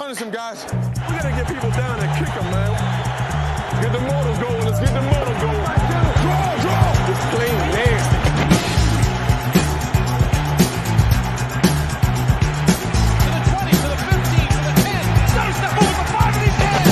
punish them guys. We gotta get people down and kick them, man. Get the motor going. Let's get the motor going. Draw. It's clean, nasty. To the 20, to the 15, to the 10. Stutter step over the 5, and he's in.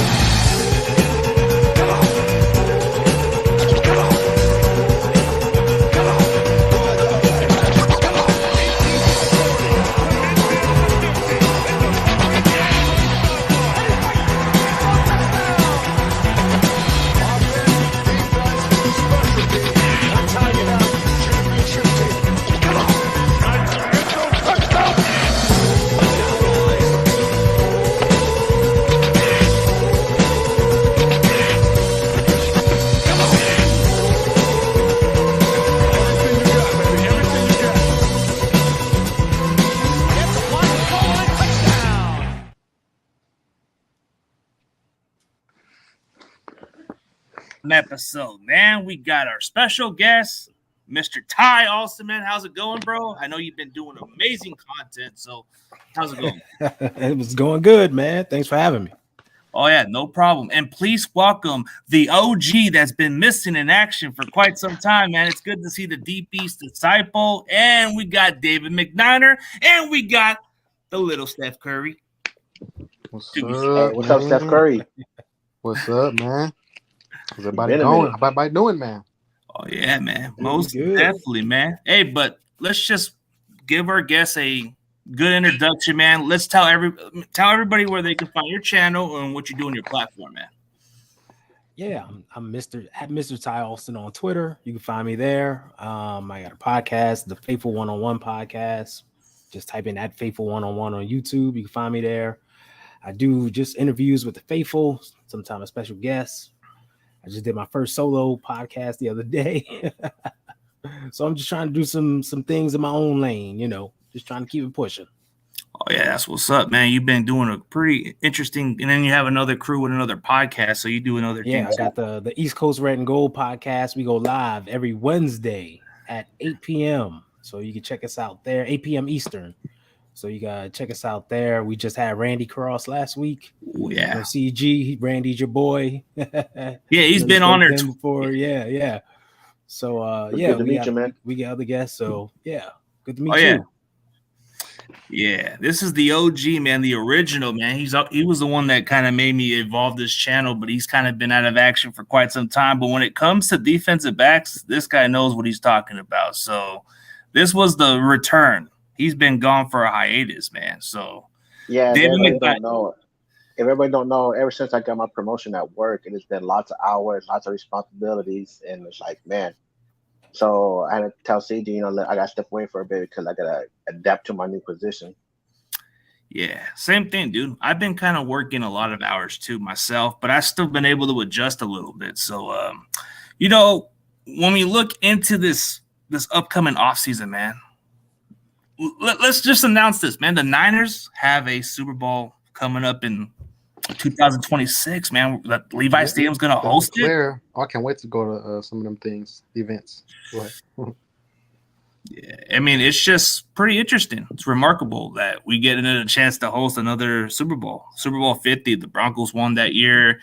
Episode, man. We got our special guest, Mr. Ty Alston, man. How's it going, bro? I know you've been doing amazing content, so how's it going? It was going good, man. Thanks for having me. Oh, yeah, no problem. And please welcome the OG that's been missing in action for quite some time, man. It's good to see the Deep East Disciple, and we got David McNiner, and we got the little Steph Curry. What's What's up, Steph Curry? What's up, man? How's everybody going? How everybody doing, man? Oh, yeah, man. Most definitely, man. Hey, but let's just give our guests a good introduction, man. Let's tell everybody where they can find your channel and what you do on your platform, man. Yeah, I'm Mr. Ty Alston on Twitter. You can find me there. I got a podcast, the Faithful One-on-One podcast. Just type in at Faithful One-on-One on YouTube. You can find me there. I do just interviews with the faithful, sometimes a special guest. I just did my first solo podcast the other day. So I'm just trying to do some things in my own lane, just trying to keep it pushing. Oh, yeah, that's what's up, man. You've been doing a pretty interesting, and then you have another crew with another podcast, so you do another thing. Yeah, I got the East Coast Red and Gold podcast. We go live every Wednesday at 8 p.m. So you can check us out there, 8 p.m. Eastern. So you gotta check us out there. We just had Randy Cross last week. Oh, yeah. CG, Randy's your boy. Yeah, he's been on there before. Yeah. So good to meet you, man. We got other guests. So yeah, good to meet you. Yeah, this is the OG, man, the original, man. He was the one that kind of made me evolve this channel, but he's kind of been out of action for quite some time. But when it comes to defensive backs, this guy knows what he's talking about. So this was the return. He's been gone for a hiatus, man. So yeah, if everybody don't know, ever since I got my promotion at work, it has been lots of hours, lots of responsibilities, and it's like, man. So I had to tell CG, I got to step away for a bit because I got to adapt to my new position. Yeah, same thing, dude. I've been kind of working a lot of hours too myself, but I've still been able to adjust a little bit. So, when we look into this upcoming offseason, man, let's just announce this, man. The Niners have a Super Bowl coming up in 2026, man. That Levi Stadium's going to host it. I can't wait to go to some of them events. Yeah, I mean, it's just pretty interesting. It's remarkable that we get a chance to host another Super Bowl. Super Bowl 50, the Broncos won that year.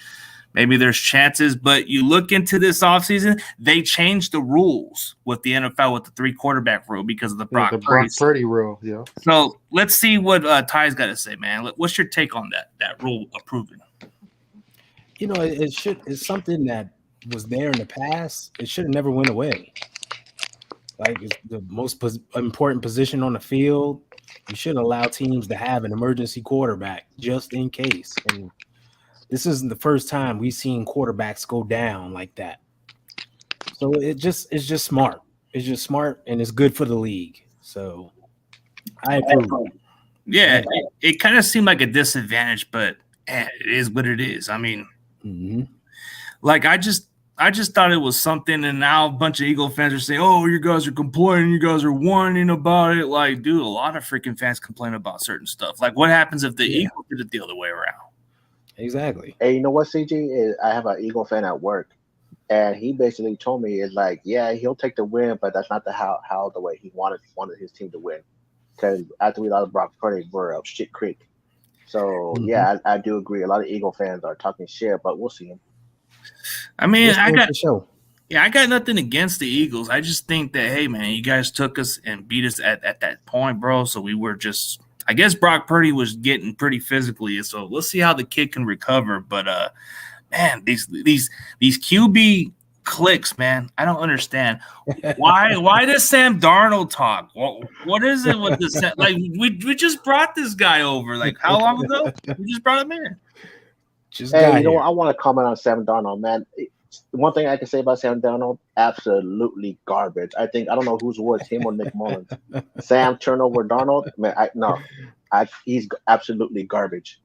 Maybe there's chances, but you look into this offseason, they changed the rules with the NFL with the 3-quarterback rule because of the Brock Purdy rule. Yeah. So let's see what Ty's got to say, man. What's your take on that rule approving? It's something that was there in the past. It should have never went away. Like, it's the most important position on the field. You should allow teams to have an emergency quarterback just in case. And this isn't the first time we've seen quarterbacks go down like that. So it's just smart. It's just smart, and it's good for the league. So I approve. Yeah, it kind of seemed like a disadvantage, but it is what it is. I mean, like I just thought it was something, and now a bunch of Eagle fans are saying, "Oh, you guys are complaining, you guys are whining about it." Like, dude, a lot of freaking fans complain about certain stuff. Like, what happens if the Eagles did it the other way around? Exactly. Hey, you know what, CG? I have an Eagle fan at work, and he basically told me, it's like, yeah, he'll take the win, but that's not the way he wanted his team to win. Because after we lost Brock Purdy, we're up shit creek. So yeah, I do agree. A lot of Eagle fans are talking shit, but we'll see him. I mean, I got nothing against the Eagles. I just think that, hey, man, you guys took us and beat us at that point, bro. So we were just, I guess Brock Purdy was getting pretty physically. So let's see how the kid can recover. But man, these QB clicks, man. I don't understand why does Sam Darnold talk? What is it with this? Like we just brought this guy over. Like how long ago? We just brought him in. Hey, you know what? I want to comment on Sam Darnold, man. One thing I can say about Sam Darnold, absolutely garbage. I don't know who's worse, him or Nick Mullins. Sam turnover Darnold, man. He's absolutely garbage.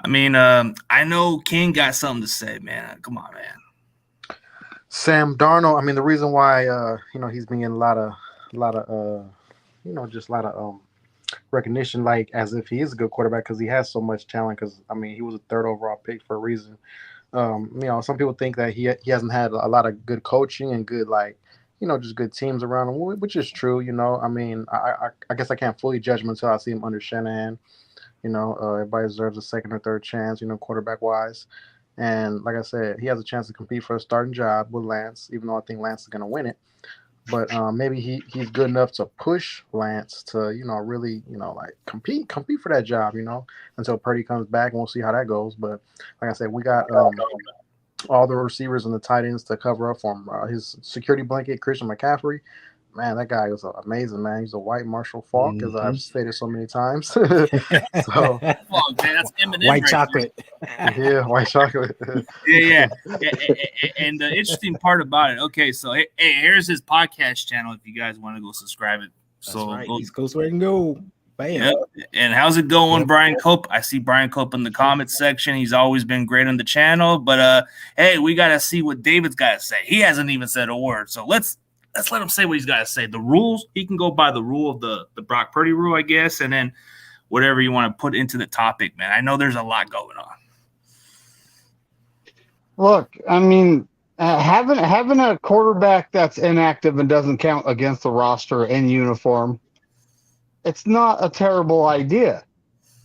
I mean, I know King got something to say, man. Come on, man. Sam Darnold. I mean, the reason why he's been getting a lot of recognition, like as if he is a good quarterback because he has so much talent. Because I mean, he was a third overall pick for a reason. Some people think that he hasn't had a lot of good coaching and good just good teams around him, which is true. I mean, I guess I can't fully judge him until I see him under Shanahan. Everybody deserves a second or third chance, quarterback wise. And like I said, he has a chance to compete for a starting job with Lance, even though I think Lance is going to win it. But maybe he's good enough to push Lance to, really, compete for that job, until Purdy comes back, and we'll see how that goes. But like I said, we got all the receivers and the tight ends to cover up for him. His security blanket, Christian McCaffrey. Man, that guy was amazing, man. He's a white Marshall Faulk, as I've stated so many times. So, oh, man, that's Eminem white chocolate. Yeah, white chocolate. yeah. And the interesting part about it, okay, so hey, here's his podcast channel if you guys want to go subscribe it. So right. East Coast where you can go. Bam. Yep. And how's it going, Brian Cope? I see Brian Cope in the comments section. He's always been great on the channel. But hey, we gotta see what David's got to say. He hasn't even said a word. So let's let him say what he's got to say. The rules, he can go by the rule of the Brock Purdy rule, I guess, and then whatever you want to put into the topic, man. I know there's a lot going on. Look, I mean, having a quarterback that's inactive and doesn't count against the roster in uniform, it's not a terrible idea.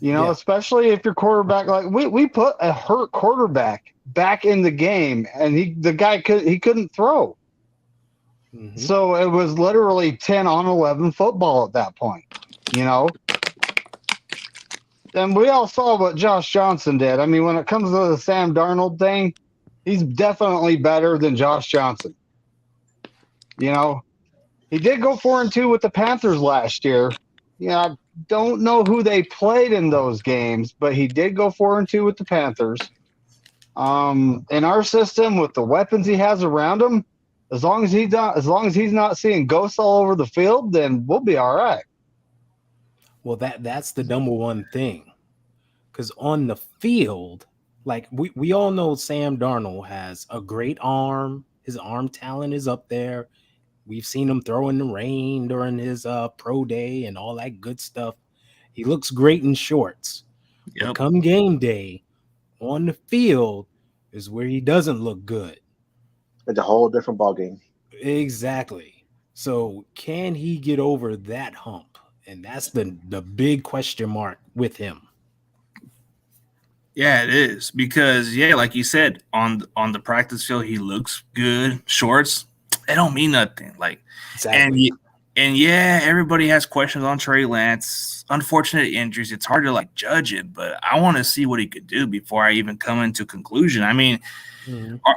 Especially if your quarterback, like we put a hurt quarterback back in the game, and the guy couldn't throw. Mm-hmm. So it was literally 10 on 11 football at that point, And we all saw what Josh Johnson did. I mean, when it comes to the Sam Darnold thing, he's definitely better than Josh Johnson. He did go 4-2 with the Panthers last year. I don't know who they played in those games, but he did go 4-2 with the Panthers. In our system, with the weapons he has around him, as long as he's not seeing ghosts all over the field, then we'll be all right. Well, that's the number one thing, because on the field, like we all know, Sam Darnold has a great arm. His arm talent is up there. We've seen him throw in the rain during his pro day and all that good stuff. He looks great in shorts. Yep. But come game day, on the field is where he doesn't look good. It's a whole different ballgame. Exactly. So can he get over that hump? And that's the big question mark with him. Yeah, it is. Because, like you said, on the practice field, he looks good. Shorts, they don't mean nothing. Like, exactly. And everybody has questions on Trey Lance. Unfortunate injuries. It's hard to judge it, but I want to see what he could do before I even come into conclusion. I mean,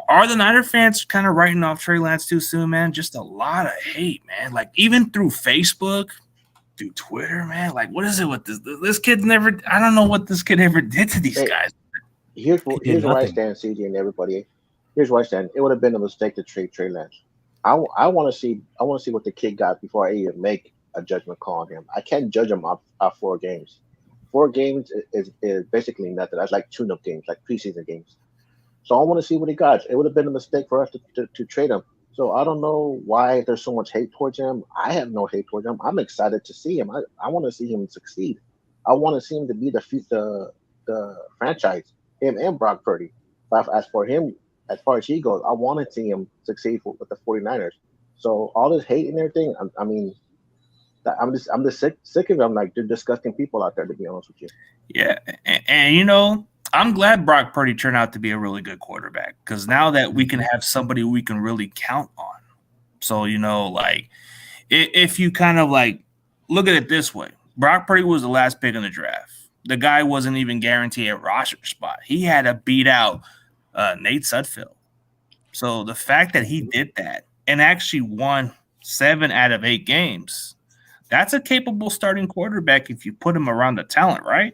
are the Niner fans kind of writing off Trey Lance too soon, man? Just a lot of hate, man. Like, even through Facebook, through Twitter, man. Like, what is it with this? This kid's never – I don't know what this kid ever did to these guys. Here's where I stand, CJ, and everybody. Here's where I stand. It would have been a mistake to trade Trey Lance. I want to see what the kid got before I even make a judgment call on him. I can't judge him off 4 games. 4 games is basically nothing. That's like tune-up games, like preseason games. So I want to see what he got. It would have been a mistake for us to trade him. So I don't know why there's so much hate towards him. I have no hate towards him. I'm excited to see him. I want to see him succeed. I want to see him to be the franchise, him and Brock Purdy. But as for him, as far as he goes, I want to see him succeed with the 49ers. So all this hate and everything, I mean, I'm just sick of them. Like they're disgusting people out there. To be honest with you. Yeah, and you know, I'm glad Brock Purdy turned out to be a really good quarterback because now that we can have somebody we can really count on. So, you know, like if you kind of like look at it this way, Brock Purdy was the last pick in the draft. The guy wasn't even guaranteed a roster spot. He had to beat out Nate Sudfeld. So the fact that he did that and actually won 7 out of 8 games, that's a capable starting quarterback if you put him around the talent, right?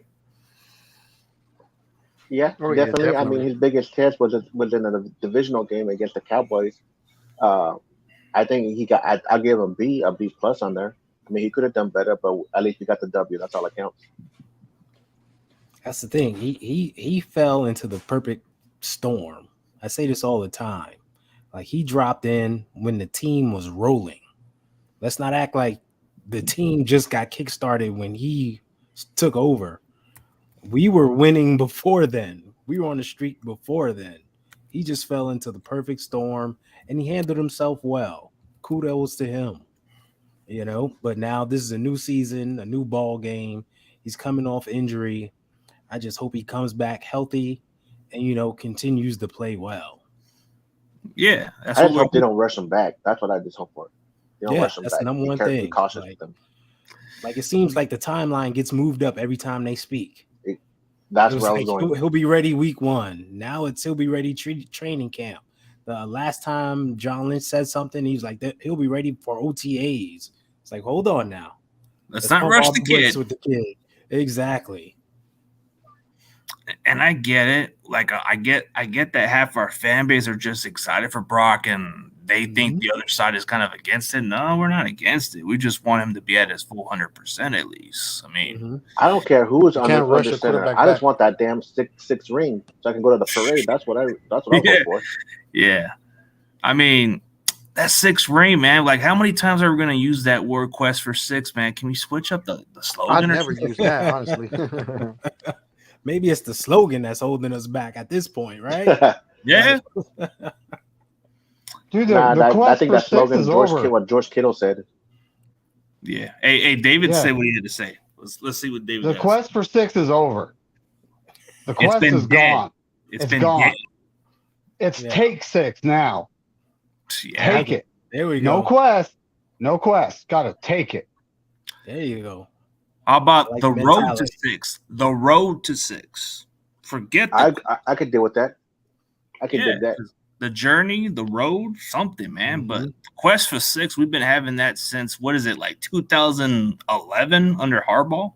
Yeah, Oh, yeah, definitely. I definitely. mean, his biggest test was in a divisional game against the Cowboys. Uh, I think he got. I'll give him a B plus on there. I mean, he could have done better, but at least he got the W. That's all that counts. That's the thing. He fell into the perfect storm. I say this all the time. Like he dropped in when the team was rolling. Let's not act like the team just got kickstarted when he took over. We were winning before then. We were on the streak before then. He just fell into the perfect storm and he handled himself well. Kudos to him. You know, but now this is a new season, a new ball game. He's coming off injury. I just hope he comes back healthy and, you know, continues to play well. Yeah, that's I what just we're hope they don't rush him back. That's what I just hope for. They don't Yeah, rush him that's back. the number one Be thing. cautious Like, with them. like it seems like the timeline gets moved up every time they speak. That's It was where I was like going. he'll be ready week 1. Now he'll be ready training camp. The last time John Lynch said something, he was like that he'll be ready for OTAs. It's like, hold on now. let's not pump rush all the brakes kid. with the kid. Exactly. And I get it. Like I get that half our fan base are just excited for Brock and they think the other side is kind of against it. No, we're not against it. We just want him to be at his full 100% at least. I mean, I don't care who's You under, can't rush under a center. quarterback I just back. want that damn six ring so I can go to the parade. That's what I'll Yeah. go for. yeah. I mean, that 6 ring, man. Like, how many times are we going to use that word quest for 6, man? Can we switch up the slogan? I'd or never something? use that, honestly. Maybe it's the slogan that's holding us back at this point, right? Yeah. Dude, Nah, the I quest think for that 6 slogan, is over. what George Kittle said. Yeah. Hey, David Yeah. said what he had to say. Let's see what David The got. quest for 6 is over. The It's quest been is dead. gone. It's It's been gone. dead. It's Yeah. take 6 now. Yeah. Take it. There we No go. quest. No quest. Gotta take it. There you go. How about I like the the road to mentality. 6? The road to 6. Forget the I could deal with that. I could dig that. the journey, the road, something, man. But quest for 6, we've been having that since what is it, like 2011 under Harbaugh?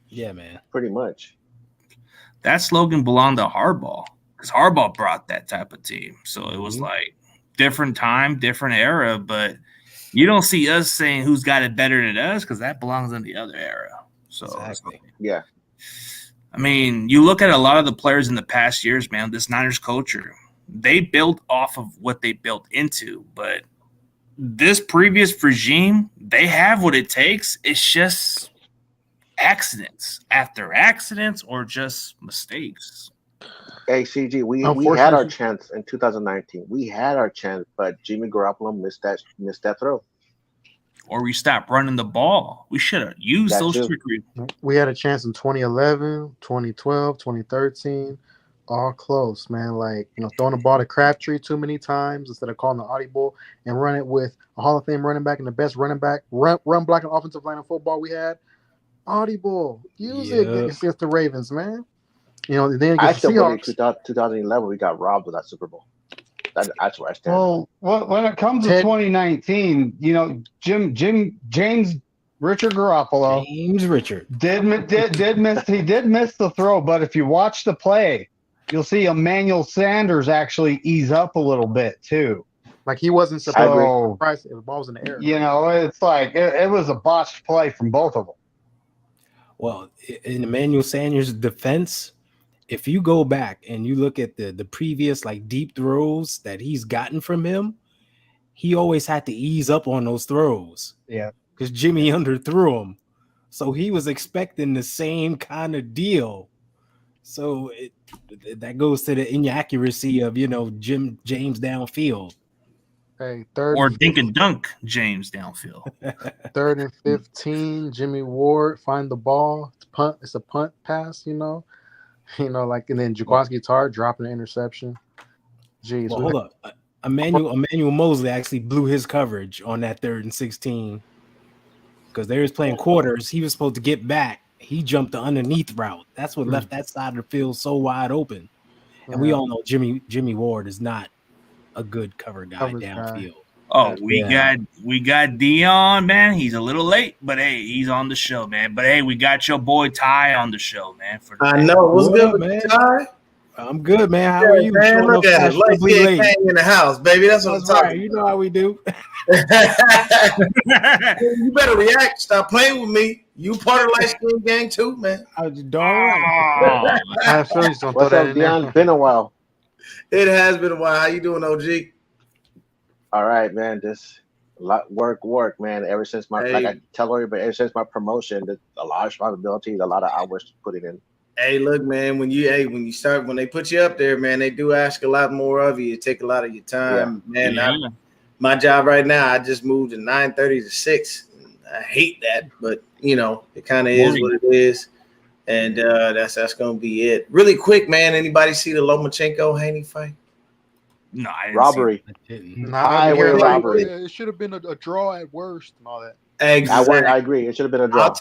Yeah, man. Pretty much. That slogan belonged to Harbaugh because Harbaugh brought that type of team. So it was like different time, different era. But you don't see us saying who's got it better than us because that belongs in the other era. So Exactly. Yeah. I mean, you look at a lot of the players in the past years, man, this Niners culture, they built off of what they built into. But this previous regime, they have what it takes. It's just accidents after accidents or just mistakes. Hey, CG, we Unfortunately- had our chance in 2019. We had our chance, but Jimmy Garoppolo missed that throw. Or we stopped running the ball. We should have used That those too. trickery. We had a chance in 2011, 2012, 2013. All close, man. Like, throwing the ball to Crabtree too many times instead of calling the audible and run it with a Hall of Fame running back and the best running back, run blocking offensive line of football we had. Audible. Use it against the Ravens, man. Then I against the still believe Seahawks. 2011 we got robbed with that Super Bowl. That's where I stand. Well, when it comes to 2019, James Richard Garoppolo James Richard. did miss the throw, but if you watch the play, you'll see Emmanuel Sanders actually ease up a little bit too. Like he wasn't So, surprised if the ball was in the air. It's like it was a botched play from both of them. Well, in Emmanuel Sanders' defense, if you go back and you look at the previous like deep throws that he's gotten from him, he always had to ease up on those throws. Yeah. Because Jimmy underthrew him. So he was expecting the same kind of deal. So that goes to the inaccuracy of, James downfield. Hey, or dink and dunk James downfield. 3rd and 15. Jimmy Ward find the ball. It's a punt pass. Like, and then Jaquaski Tartt dropping an interception. Jeez. Well, hold up. Emmanuel Mosley actually blew his coverage on that 3rd and 16 because they was playing quarters. He was supposed to get back. He jumped the underneath route. That's what left that side of the field so wide open. And we all know Jimmy Ward is not a good cover guy downfield. Oh, we got Dion, man. He's a little late, but hey, he's on the show, man. But hey, we got your boy Ty on the show, man. I know. What's good with man? Ty? I'm good, man. How are you? Man, look at it. Light skin Kang in the house, baby. That's what I'm talking about. You know how we do. You better react. Stop playing with me. You part of Light Skin Gang too, man. I was darn right. I feel you don't What's up, Dion? It's been a while. It has been a while. How you doing, OG? All right, man. Just a lot work, man. Ever since like I tell everybody, ever since my promotion, there's a lot of responsibilities, a lot of hours to put it in. Hey, look, man. When they put you up there, man, they do ask a lot more of you. It take a lot of your time, man. Yeah. My job right now, I just moved to 9:30 to 6. I hate that, but it kind of is what it is, and that's gonna be it. Really quick, man. Anybody see the Lomachenko-Haney fight? No, I didn't robbery. Highway robbery. It should have been a draw at worst and all that. Exactly. I agree. It should have been a draw.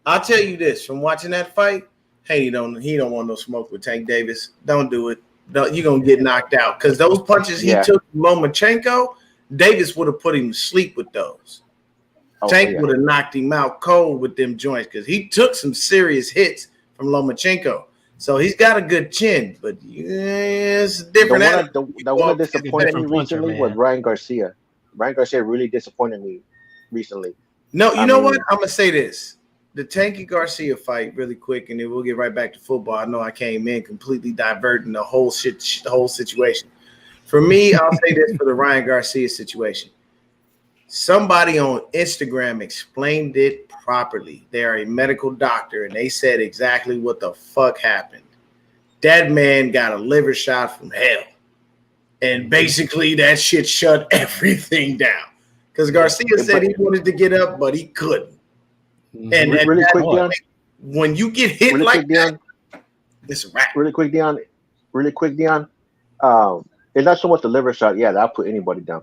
I'll tell you this from watching that fight. Haney don't want no smoke with Tank Davis. Don't do it. You're gonna get knocked out because those punches he took from Lomachenko, Davis would have put him to sleep with those. Tank would have knocked him out cold with them joints because he took some serious hits from Lomachenko. So he's got a good chin, but it's different. The one that disappointed me recently was Ryan Garcia. Ryan Garcia really disappointed me recently. No, you know what? I'm gonna say this: the Tanky Garcia fight, really quick, and then we'll get right back to football. I know I came in completely diverting the whole situation. For me, I'll say this for the Ryan Garcia situation. Somebody on Instagram explained it properly. They are a medical doctor, and they said exactly what the fuck happened. That man got a liver shot from hell. And basically that shit shut everything down. Because Garcia said he wanted to get up, but he couldn't. And really quick, Dion, when you get hit like that, it's a wrap. Really quick, Dion. It's not so much the liver shot. Yeah, that'll put anybody down.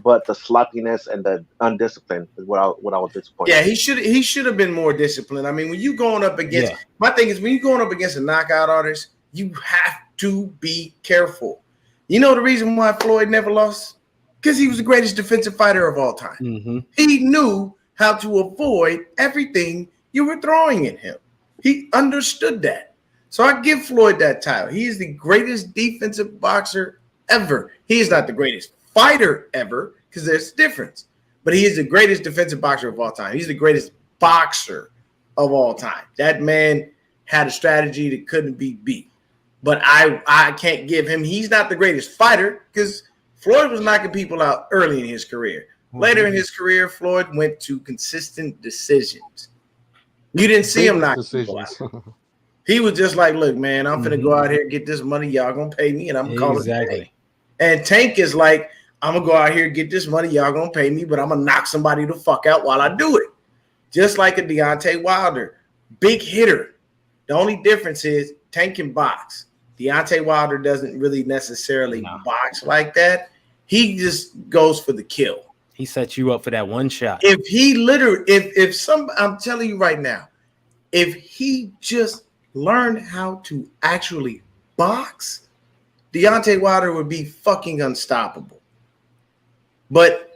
But the sloppiness and the undiscipline is what I was disappointed. Yeah, he should have been more disciplined. I mean, when you going up against my thing is when you going up against a knockout artist, you have to be careful. You know the reason why Floyd never lost? Because he was the greatest defensive fighter of all time. Mm-hmm. He knew how to avoid everything you were throwing at him. He understood that. So I give Floyd that title. He is the greatest defensive boxer ever. He is not the greatest fighter ever, because there's a difference. But he is the greatest defensive boxer of all time. He's the greatest boxer of all time. That man had a strategy that couldn't be beat. But I can't give him, he's not the greatest fighter, because Floyd was knocking people out early in his career. Later in his career, Floyd went to consistent decisions. You didn't see him knock people out. He was just like, look, man, I'm finna go out here and get this money. Y'all gonna pay me, and I'm gonna call it a day. And Tank is like, I'm gonna go out here and get this money. Y'all gonna pay me, but I'm gonna knock somebody the fuck out while I do it. Just like a Deontay Wilder, big hitter. The only difference is Tank can box. Deontay Wilder doesn't really necessarily box like that. He just goes for the kill. He sets you up for that one shot. I'm telling you right now, if he just learned how to actually box, Deontay Wilder would be fucking unstoppable. But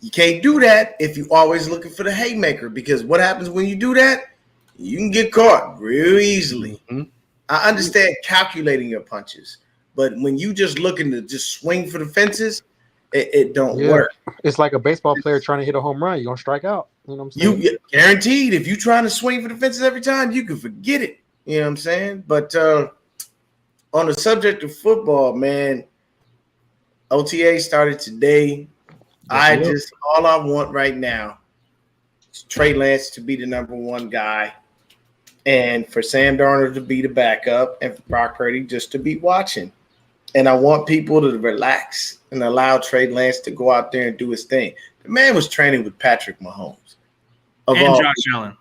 you can't do that if you're always looking for the haymaker, because what happens when you do that? You can get caught real easily. Mm-hmm. I understand calculating your punches, but when you just looking to just swing for the fences, it don't work. It's like a baseball player trying to hit a home run. You're going to strike out. You know what I'm saying? You guaranteed if you're trying to swing for the fences every time, you can forget it. You know what I'm saying? But on the subject of football, man, OTA started today. All I want right now is Trey Lance to be the number one guy, and for Sam Darnold to be the backup, and for Brock Purdy just to be watching. And I want people to relax and allowed Trey Lance to go out there and do his thing. The man was training with Patrick Mahomes. And Josh Allen.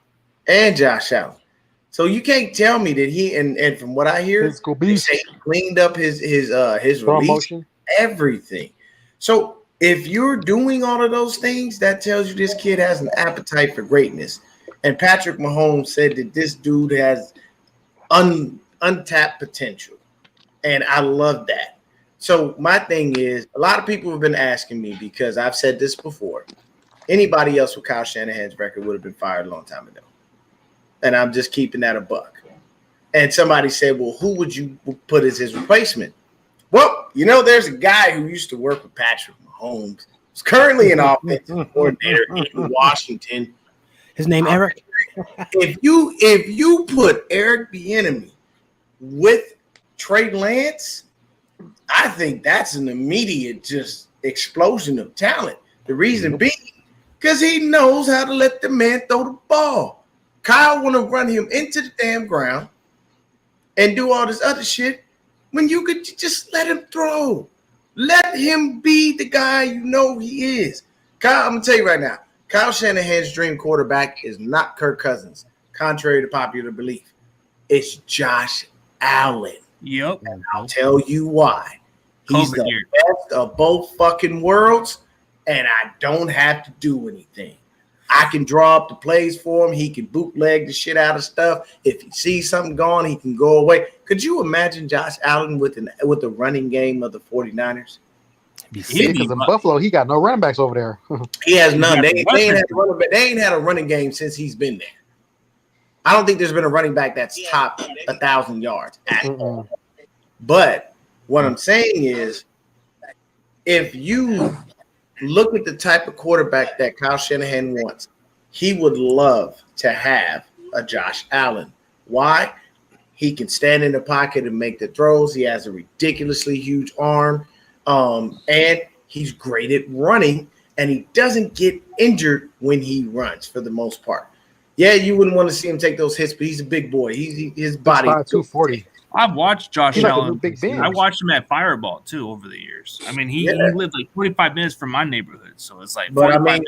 And Josh Allen. So you can't tell me that he and from what I hear, he cleaned up his release, everything. So if you're doing all of those things, that tells you this kid has an appetite for greatness. And Patrick Mahomes said that this dude has untapped potential. And I love that. So my thing is, a lot of people have been asking me, because I've said this before, anybody else with Kyle Shanahan's record would have been fired a long time ago. And I'm just keeping that a buck. And somebody said, well, who would you put as his replacement? Well, there's a guy who used to work with Patrick Mahomes. He's currently an offensive coordinator in Washington. His name Eric. If you put Eric Bieniemy with Trey Lance, I think that's an immediate just explosion of talent. The reason being, because he knows how to let the man throw the ball. Kyle want to run him into the damn ground and do all this other shit when you could just let him throw. Let him be the guy he is. Kyle, I'm going to tell you right now, Kyle Shanahan's dream quarterback is not Kirk Cousins, contrary to popular belief. It's Josh Allen. Yep. And I'll tell you why. He's the best of both fucking worlds, and I don't have to do anything. I can draw up the plays for him. He can bootleg the shit out of stuff. If he sees something going, he can go away. Could you imagine Josh Allen with the running game of the 49ers? Because in Buffalo, he got no running backs over there. He has none. They ain't had a running game since he's been there. I don't think there's been a running back that's topped 1,000 yards at all. But what I'm saying is, if you look at the type of quarterback that Kyle Shanahan wants, he would love to have a Josh Allen. Why? He can stand in the pocket and make the throws. He has a ridiculously huge arm. And he's great at running, and he doesn't get injured when he runs for the most part. Yeah, you wouldn't want to see him take those hits, but he's a big boy. His body 240. I've watched Josh Allen. Big I watched him at Fireball too over the years. I mean, he lived like 45 minutes from my neighborhood, so it's like. But I mean,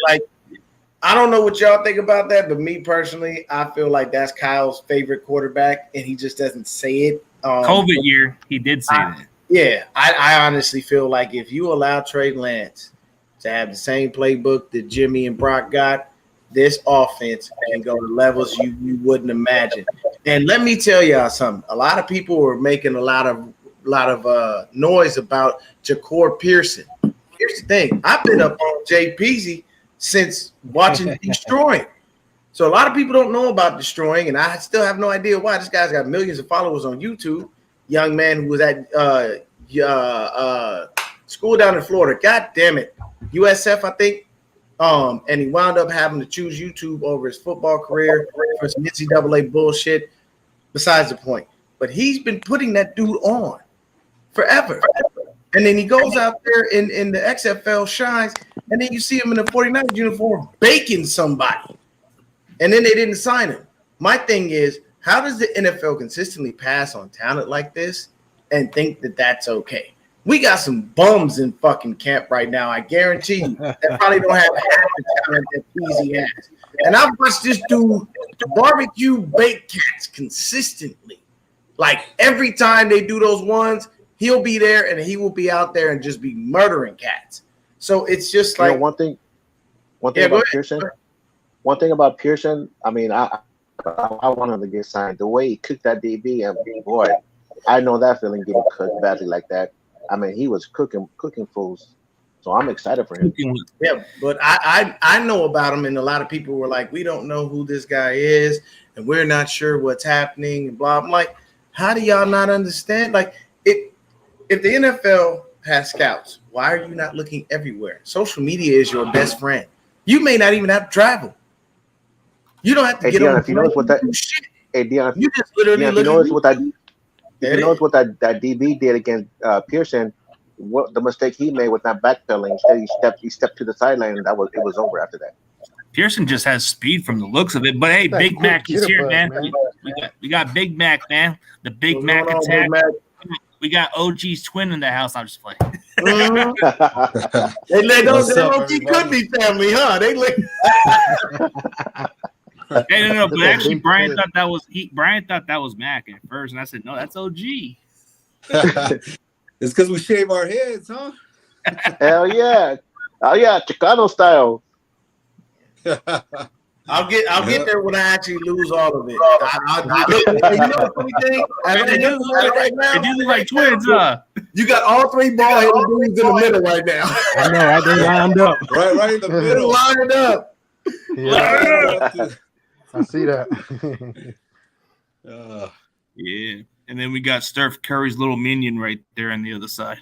I don't know what y'all think about that, but me personally, I feel like that's Kyle's favorite quarterback, and he just doesn't say it. COVID year, he did say that. Yeah, I honestly feel like if you allow Trey Lance to have the same playbook that Jimmy and Brock got, this offense can go to levels you wouldn't imagine. And let me tell y'all something. A lot of people were making a lot of noise about Ja'Cory Pearson. Here's the thing. I've been up on Jay Peasy since watching Destroying. So a lot of people don't know about Destroying, and I still have no idea why. This guy's got millions of followers on YouTube. Young man who was at school down in Florida. God damn it. USF, I think. And he wound up having to choose YouTube over his football career for some NCAA bullshit. Besides the point. But he's been putting that dude on forever. And then he goes out there in the XFL, shines, and then you see him in the 49ers uniform baking somebody. And then they didn't sign him. My thing is, how does the NFL consistently pass on talent like this and think that that's okay? We got some bums in fucking camp right now, I guarantee you, that probably don't have half the talent that Peasy has. And I've watched this dude barbecue bake cats consistently. Like every time they do those ones, he'll be there and he will be out there and just be murdering cats. So it's just like one thing about Pearson. One thing about Pearson, I mean, I want him to get signed. The way he cooked that DB, and boy, I know that feeling getting cooked badly like that. I mean, he was cooking fools. So I'm excited for him. Yeah, but I know about him, and a lot of people were like, we don't know who this guy is, and we're not sure what's happening, and blah. I'm like, how do y'all not understand? Like, if the NFL has scouts, why are you not looking everywhere? Social media is your best friend. You may not even have to travel. You don't have to get Dion, on. If you notice what that, shit. Hey Dion, You just literally if you notice what that DB did against Pearson, what the mistake he made with not backpedaling, instead he stepped to the sideline, and it was over after that. Pearson just has speed from the looks of it, but hey, Big Mac is here, man. We got Big Mac, man. The Big Mac attack. We got OG's twin in the house. I'm just playing. They let those What's up, low-key could everybody? be family, huh? They let Hey, no, but That's a actually, big Brian kid. thought that was Brian thought that was Mac at first, and I said, no, that's OG. It's because we shave our heads, huh? Hell yeah. Oh yeah, Chicano style. I'll get Yeah. there when I actually lose all of it. Look, you know the funny thing? As I'm They do looking at it right now, look like twins, huh? you got all three ball-headed dudes in the middle right now. I know, right? They lined up. Right in the They're middle. lined up. Yeah, I see that. Yeah, and then we got Steph Curry's little minion right there on the other side.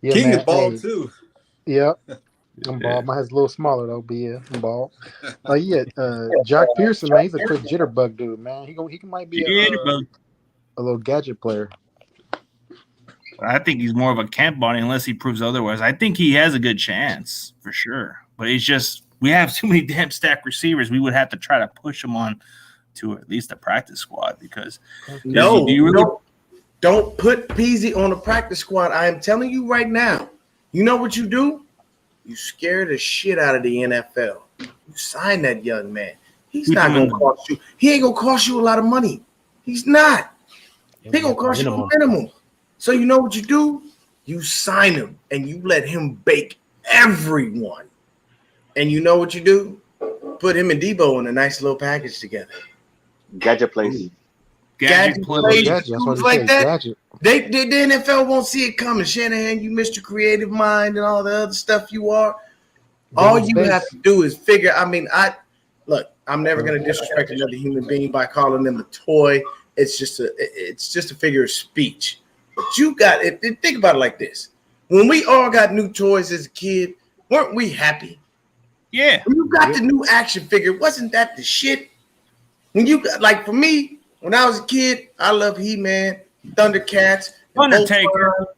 Yeah, King man. is bald Hey, too. yep. I'm bald. My head's a little smaller though, but yeah, I'm bald. Jock Pearson, man, he's a quick jitterbug dude, man. He might be Yeah, but a little gadget player. I think he's more of a camp body unless he proves otherwise. I think he has a good chance for sure, but it's just we have too many damn stacked receivers. We would have to try to push him on to at least a practice squad because No, do you really? don't put Peasy on the practice squad. I am telling you right now. You know what you do? You scare the shit out of the NFL. You sign that young man. He's not going to cost you. He ain't going to cost you a lot of money. He's not. He going to cost you a minimum. So you know what you do? You sign him and you let him bake everyone. And you know what you do? Put him and Debo in a nice little package together. Gadget place. Gadget plays, Gadget, that's what he like said, that. gadget. The NFL won't see it coming. Shanahan, you Mr. Creative Mind and all the other stuff you are. All you have to do is figure. I mean, I'm never going to disrespect another human being by calling them a toy. It's just a figure of speech. But you got it. Think about it like this: when we all got new toys as a kid, weren't we happy? Yeah. When you got the new action figure, wasn't that the shit? When you got, like, for me, when I was a kid, I loved He-Man, Thundercats, Undertaker,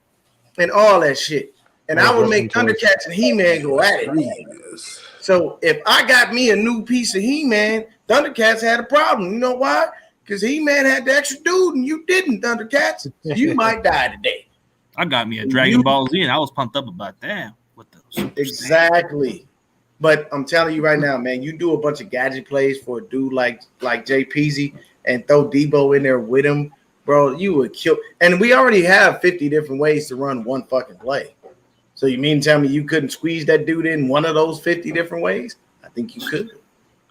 and all that shit. And I would make Thundercats and He-Man go at it. So if I got me a new piece of He-Man, Thundercats had a problem. You know why? Because He-Man had the extra dude and you didn't, Thundercats. You might die today. I got me a Dragon Ball Z and I was pumped up about that. What the Exactly. But I'm telling you right now, man, you do a bunch of gadget plays for a dude like Jay Peasy and throw Debo in there with him, bro, you would kill. And we already have 50 different ways to run one fucking play. So you mean to tell me you couldn't squeeze that dude in one of those 50 different ways? I think you could.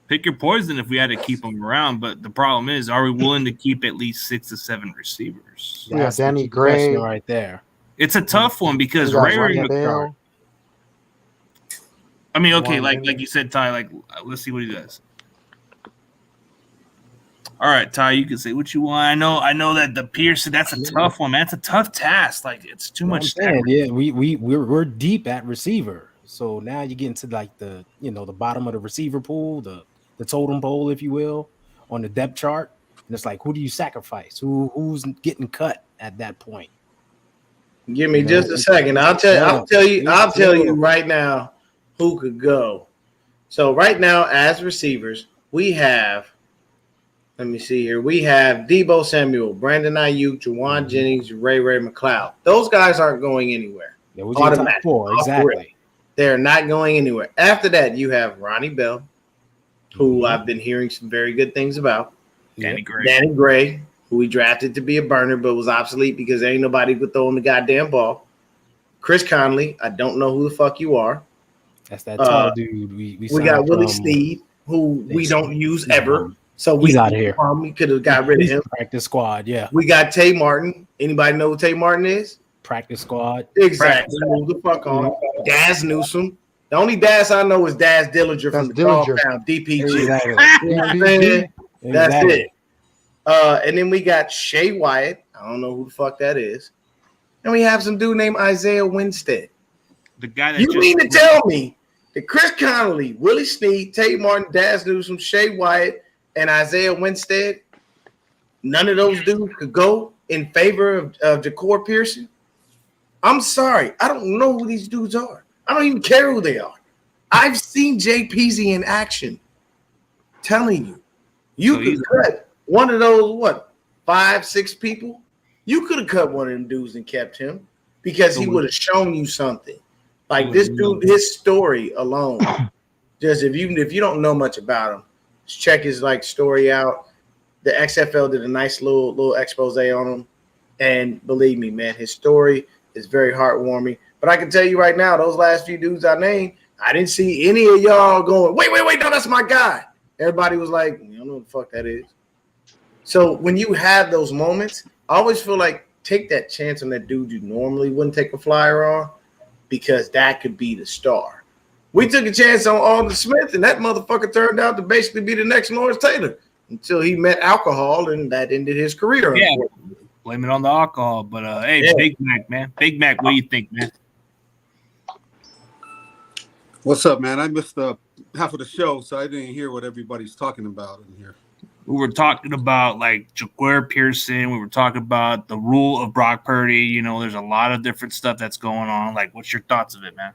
Pick your poison if we had to keep him around, but the problem is, are we willing to keep at least 6 to 7 receivers? Yeah, Danny Gray right there. It's a tough one because Ray McCarthy. I mean, okay, like you said, Ty. Like, let's see what he does. All right, Ty, you can say what you want. I know that the Pearson, that's a tough one, man. It's a tough task. Like, it's too much. Yeah, we're deep at receiver. So now you get into like the bottom of the receiver pool, the totem pole, if you will, on the depth chart. And it's like, who do you sacrifice? Who's getting cut at that point? Give me just a second. I'll tell you right now who could go. So right now, as receivers, we have. Let me see here. We have Debo Samuel, Brandon Ayuk, Juwan Jennings, Ray McLeod. Those guys aren't going anywhere. Top 4, exactly. They're not going anywhere. After that, you have Ronnie Bell, who I've been hearing some very good things about. Danny Gray, who we drafted to be a burner, but was obsolete because ain't nobody could throw him the goddamn ball. Chris Conley, I don't know who the fuck you are. That's that tall dude. We got Willie Snead, who we don't use ever. So he's out of here. We could have got rid of him. Practice squad, yeah. We got Tay Martin. Anybody know who Tay Martin is? Practice squad. Exactly. Move the fuck on. Daz Newsome. The only Daz I know is Daz Dillinger from the Dogtown, DPG. Exactly. That's it. And then we got Shea Wyatt. I don't know who the fuck that is. And we have some dude named Isaiah Winstead. The guy that you mean to tell me that Chris Connolly, Willie Snead, Tate Martin, Daz Newsome, Shea Wyatt, and Isaiah Winstead, none of those dudes could go in favor of Ja'Cory Pearson? I'm sorry. I don't know who these dudes are. I don't even care who they are. I've seen Jay Peasy in action. Telling you, you could cut one of those, 5, 6 people You could have cut one of them dudes and kept him because he would have shown you something. Like this dude, his story alone. Just if you don't know much about him, just check his story out. The XFL did a nice little expose on him, and believe me, man, his story is very heartwarming. But I can tell you right now, those last few dudes I named, I didn't see any of y'all going, wait, no, that's my guy. Everybody was like, you don't know what the fuck that is. So when you have those moments, I always feel like take that chance on that dude you normally wouldn't take a flyer on, because that could be the star. We took a chance on Alden Smith, and that motherfucker turned out to basically be the next Lawrence Taylor until he met alcohol, and that ended his career. Yeah, blame it on the alcohol. But hey, yeah. Big Mac, man. Big Mac, what do you think, man? What's up, man? I missed half of the show, so I didn't hear what everybody's talking about in here. We were talking about Jaquair Pearson. We were talking about the rule of Brock Purdy. You know, there's a lot of different stuff that's going on. What's your thoughts of it, man?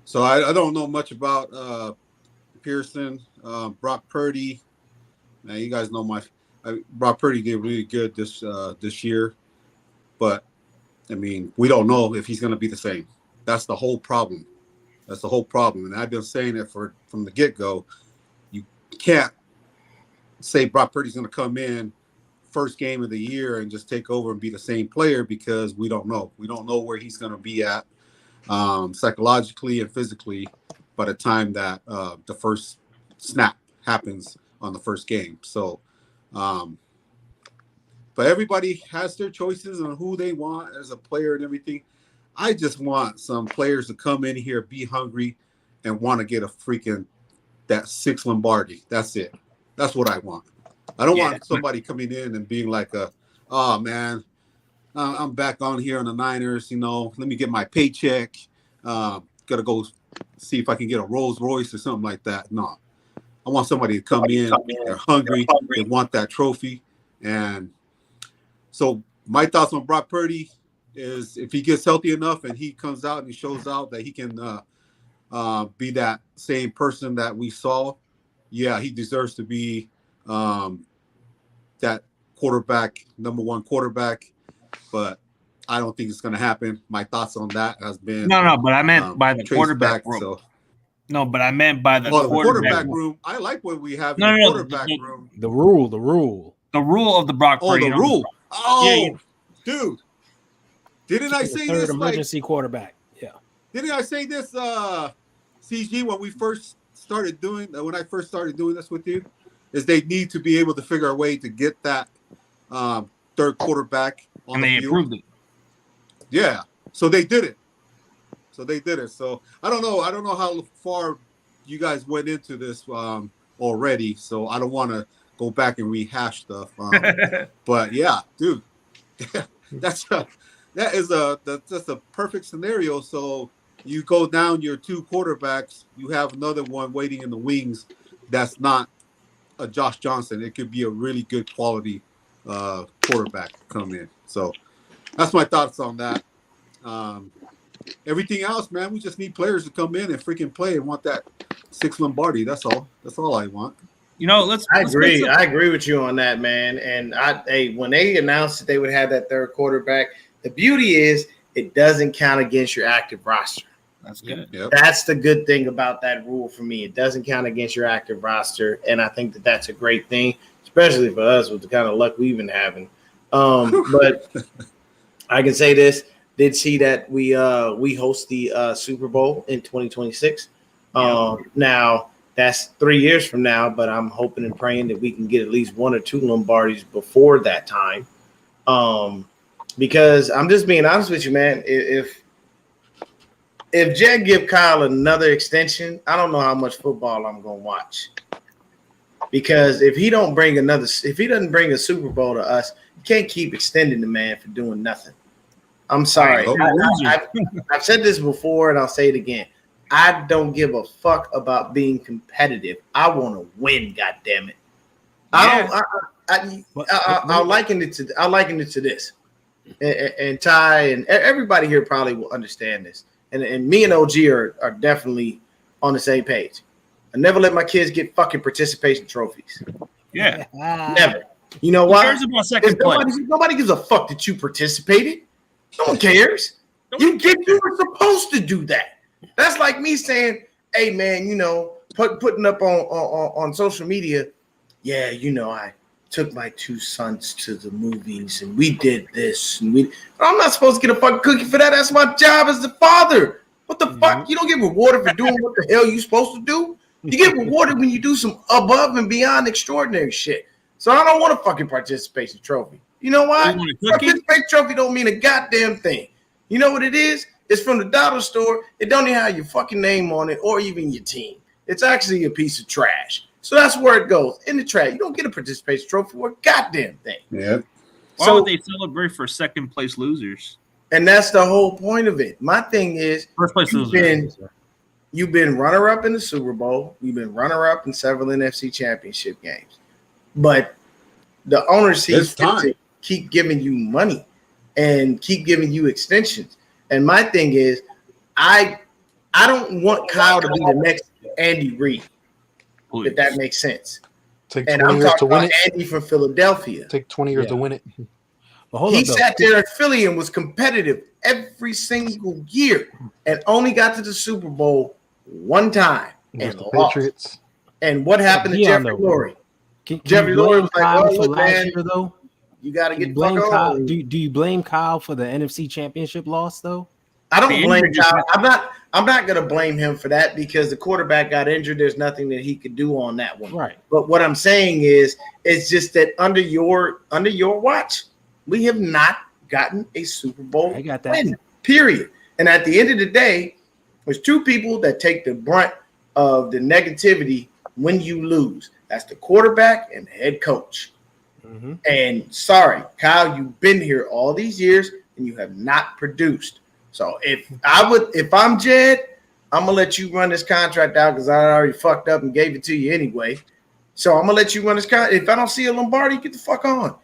So I don't know much about Pearson, Brock Purdy. Now you guys know Brock Purdy did really good this year, but I mean we don't know if he's going to be the same. That's the whole problem. And I've been saying it from the get-go. You can't say Brock Purdy's going to come in first game of the year and just take over and be the same player, because we don't know. We don't know where he's going to be at psychologically and physically by the time that the first snap happens on the first game. So, but everybody has their choices on who they want as a player and everything. I just want some players to come in here, be hungry, and want to get that 6 Lombardi. That's it. That's what I want. I don't want somebody coming in and being like, oh, man, I'm back on here on the Niners. Let me get my paycheck. Got to go see if I can get a Rolls Royce or something like that. No. I want somebody to come in. They're hungry. They want that trophy. And so my thoughts on Brock Purdy is if he gets healthy enough and he comes out and he shows out that he can be that same person that we saw, yeah, he deserves to be that quarterback, number one quarterback. But I don't think it's going to happen. My thoughts on that has been no. But I meant by the quarterback room. So. No, but I meant by the quarterback room. I like what we have in the quarterback room. The rule of the Brock Purdy. Oh, the rule. Oh, dude. Didn't I say this? Emergency quarterback. Yeah. Didn't I say this, CG, when I first started doing this with you, is they need to be able to figure a way to get that third quarterback on the field. And they approved it. Yeah. So they did it. So I don't know how far you guys went into this already. So I don't want to go back and rehash stuff. But yeah, dude, that's a perfect scenario. So you go down your 2 quarterbacks, you have another one waiting in the wings. That's not a Josh Johnson. It could be a really good quality quarterback come in. So that's my thoughts on that. Everything else, man, we just need players to come in and freaking play and want that 6 Lombardi. That's all I want. I agree with you on that, man. And when they announced that they would have that third quarterback, the beauty is it doesn't count against your active roster. That's good. Yep. That's the good thing about that rule for me. It doesn't count against your active roster, and I think that that's a great thing, especially for us with the kind of luck we've been having. But I can say this: did see that we host the Super Bowl in 2026. Now that's 3 years from now, but I'm hoping and praying that we can get at least 1 or 2 Lombardis before that time. Because I'm just being honest with you, man. If Jed give Kyle another extension, I don't know how much football I'm gonna watch. Because if he doesn't bring a Super Bowl to us, you can't keep extending the man for doing nothing. I'm sorry. I've said this before and I'll say it again. I don't give a fuck about being competitive. I want to win, goddammit. I'll liken it to this. And Ty and everybody here probably will understand this. And me and OG are definitely on the same page. I never let my kids get fucking participation trophies. Yeah. Never. You know Who why? cares about second place? Nobody gives a fuck that you participated. No one cares. You were supposed to do that. That's like me saying, "Hey, man, you know, putting up on social media, yeah, you know, I took my 2 sons to the movies and we did this and we." I'm not supposed to get a fucking cookie for that. That's my job as the father. What the fuck? You don't get rewarded for doing what the hell you supposed to do. You get rewarded when you do some above and beyond extraordinary shit. So I don't want a fucking participation trophy. You know why? Participation trophy don't mean a goddamn thing. You know what it is? It's from the dollar store. It don't even have your fucking name on it or even your team. It's actually a piece of trash. So that's where it goes, in the trash. You don't get a participation trophy for a goddamn thing. Yeah. Why would they celebrate for second place losers? And that's the whole point of it. My thing is, first place losers. You've been runner-up in the Super Bowl. You've been runner-up in several NFC championship games. But the owner sees to keep giving you money and keep giving you extensions. And my thing is, I don't want Kyle to be the next Andy Reid, if that makes sense. Take 20 and I'm years talking to win about it. Andy from Philadelphia. Take 20 years to win it. He sat there at Philly and was competitive every single year and only got to the Super Bowl one time and lost. Patriots. And what happened to Jeffrey Lurie? Jeffrey Lurie was like, "Oh, look, man, you got to get the fuck Kyle, on." do you blame Kyle for the NFC Championship loss though? I don't blame Kyle. I'm not going to blame him for that because the quarterback got injured. There's nothing that he could do on that one. Right. But what I'm saying is, it's just that under your watch, we have not gotten a Super Bowl win, period. And at the end of the day, there's 2 people that take the brunt of the negativity when you lose. That's the quarterback and the head coach. Mm-hmm. And sorry, Kyle, you've been here all these years and you have not produced. So if I'm Jed, I'm gonna let you run this contract out because I already fucked up and gave it to you anyway. So I'm gonna let you run this contract. If I don't see a Lombardi, get the fuck on.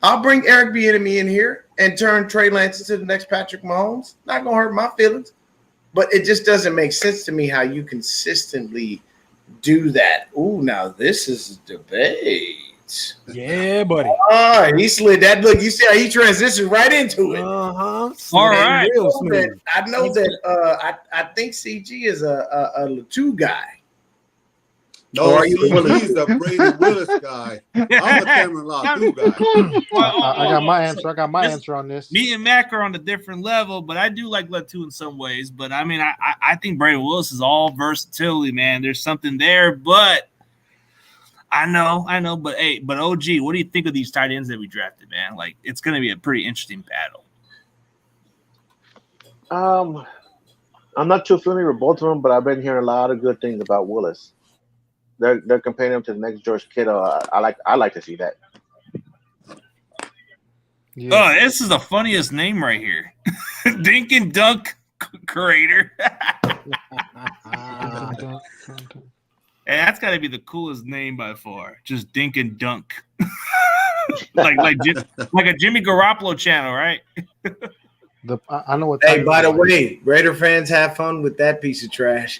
I'll bring Eric Bieniemy in here and turn Trey Lance into the next Patrick Mahomes. Not gonna hurt my feelings, but it just doesn't make sense to me how you consistently do that. Ooh, now this is a debate. Yeah, buddy. Oh, he slid that. Look, you see how he transitioned right into it. All right. I know that. I think CG is a Latu guy. No, he's a Brady Willis guy. I'm a Cameron Latu guy. I got my answer. I got my answer on this. Me and Mac are on a different level, but I do like Latu in some ways. But I mean, I think Brady Willis is all versatility, man. There's something there, but I know. But hey, but OG, what do you think of these tight ends that we drafted, man? Like, it's going to be a pretty interesting battle. I'm not too familiar with both of them, but I've been hearing a lot of good things about Willis. They're comparing him to the next George Kittle. I like to see that. Yeah. Oh, this is the funniest name right here. Dink and Dunk Creator. Hey, that's got to be the coolest name by far. Just Dink and Dunk. like a Jimmy Garoppolo channel, right? I know what. Hey, by the way, Raider fans, have fun with that piece of trash.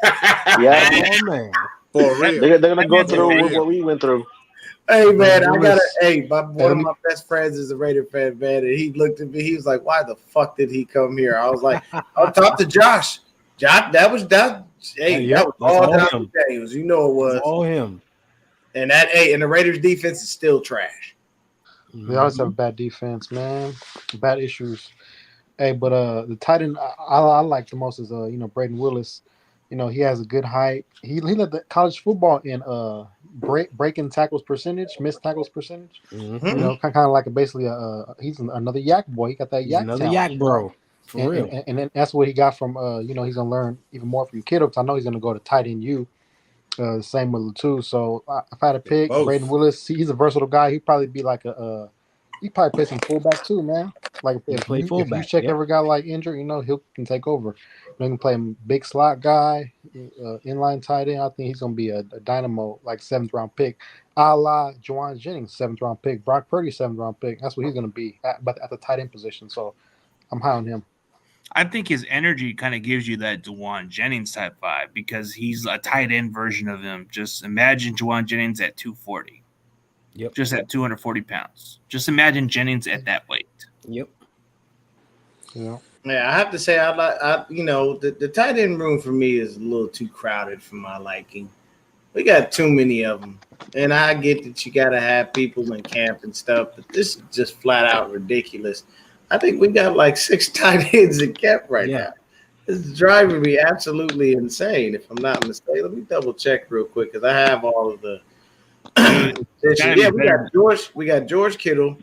Yeah, oh, man. For real. They're gonna go through what we went through. Hey man, one of my best friends is a Raider fan, man, and he looked at me. He was like, "Why the fuck did he come here?" I was like, "I'll talk to Josh. That was all down Daniels. You know it was all him." And the Raiders defense is still trash. They always have bad defense, man. Bad issues. Hey, but the tight end I like the most is Braden Willis. You know, he has a good height. He led the college football in breaking tackles percentage, missed tackles percentage. Mm-hmm. You know, kind of like he's another yak boy. He got that yak. Another talent, yak bro. For real. And then that's what he got from he's gonna learn even more from Kittle because I know he's gonna go to tight end U. The same with Latu. So if I had to pick Braden Willis, he's a versatile guy. He'd probably be like he probably play some fullback too, man. Like if you check every guy like injured, he can take over. He can play him big slot guy, inline tight end. I think he's gonna be a dynamo, like 7th round pick, a la Juwan Jennings, 7th round pick, Brock Purdy, 7th round pick. That's what he's gonna be at the tight end position. So I'm high on him. I think his energy kind of gives you that Juwan Jennings type vibe because he's a tight end version of him. Just imagine Juwan Jennings at 240. Yep. Just at 240 pounds. Just imagine Jennings at that weight. Yep. Yeah. Yeah, I have to say, the tight end room for me is a little too crowded for my liking. We got too many of them. And I get that you got to have people in camp and stuff, but this is just flat out ridiculous. I think we got like 6 tight ends in camp right now. This is driving me absolutely insane, if I'm not mistaken. Let me double check real quick because I have all of the. We got George Kittle,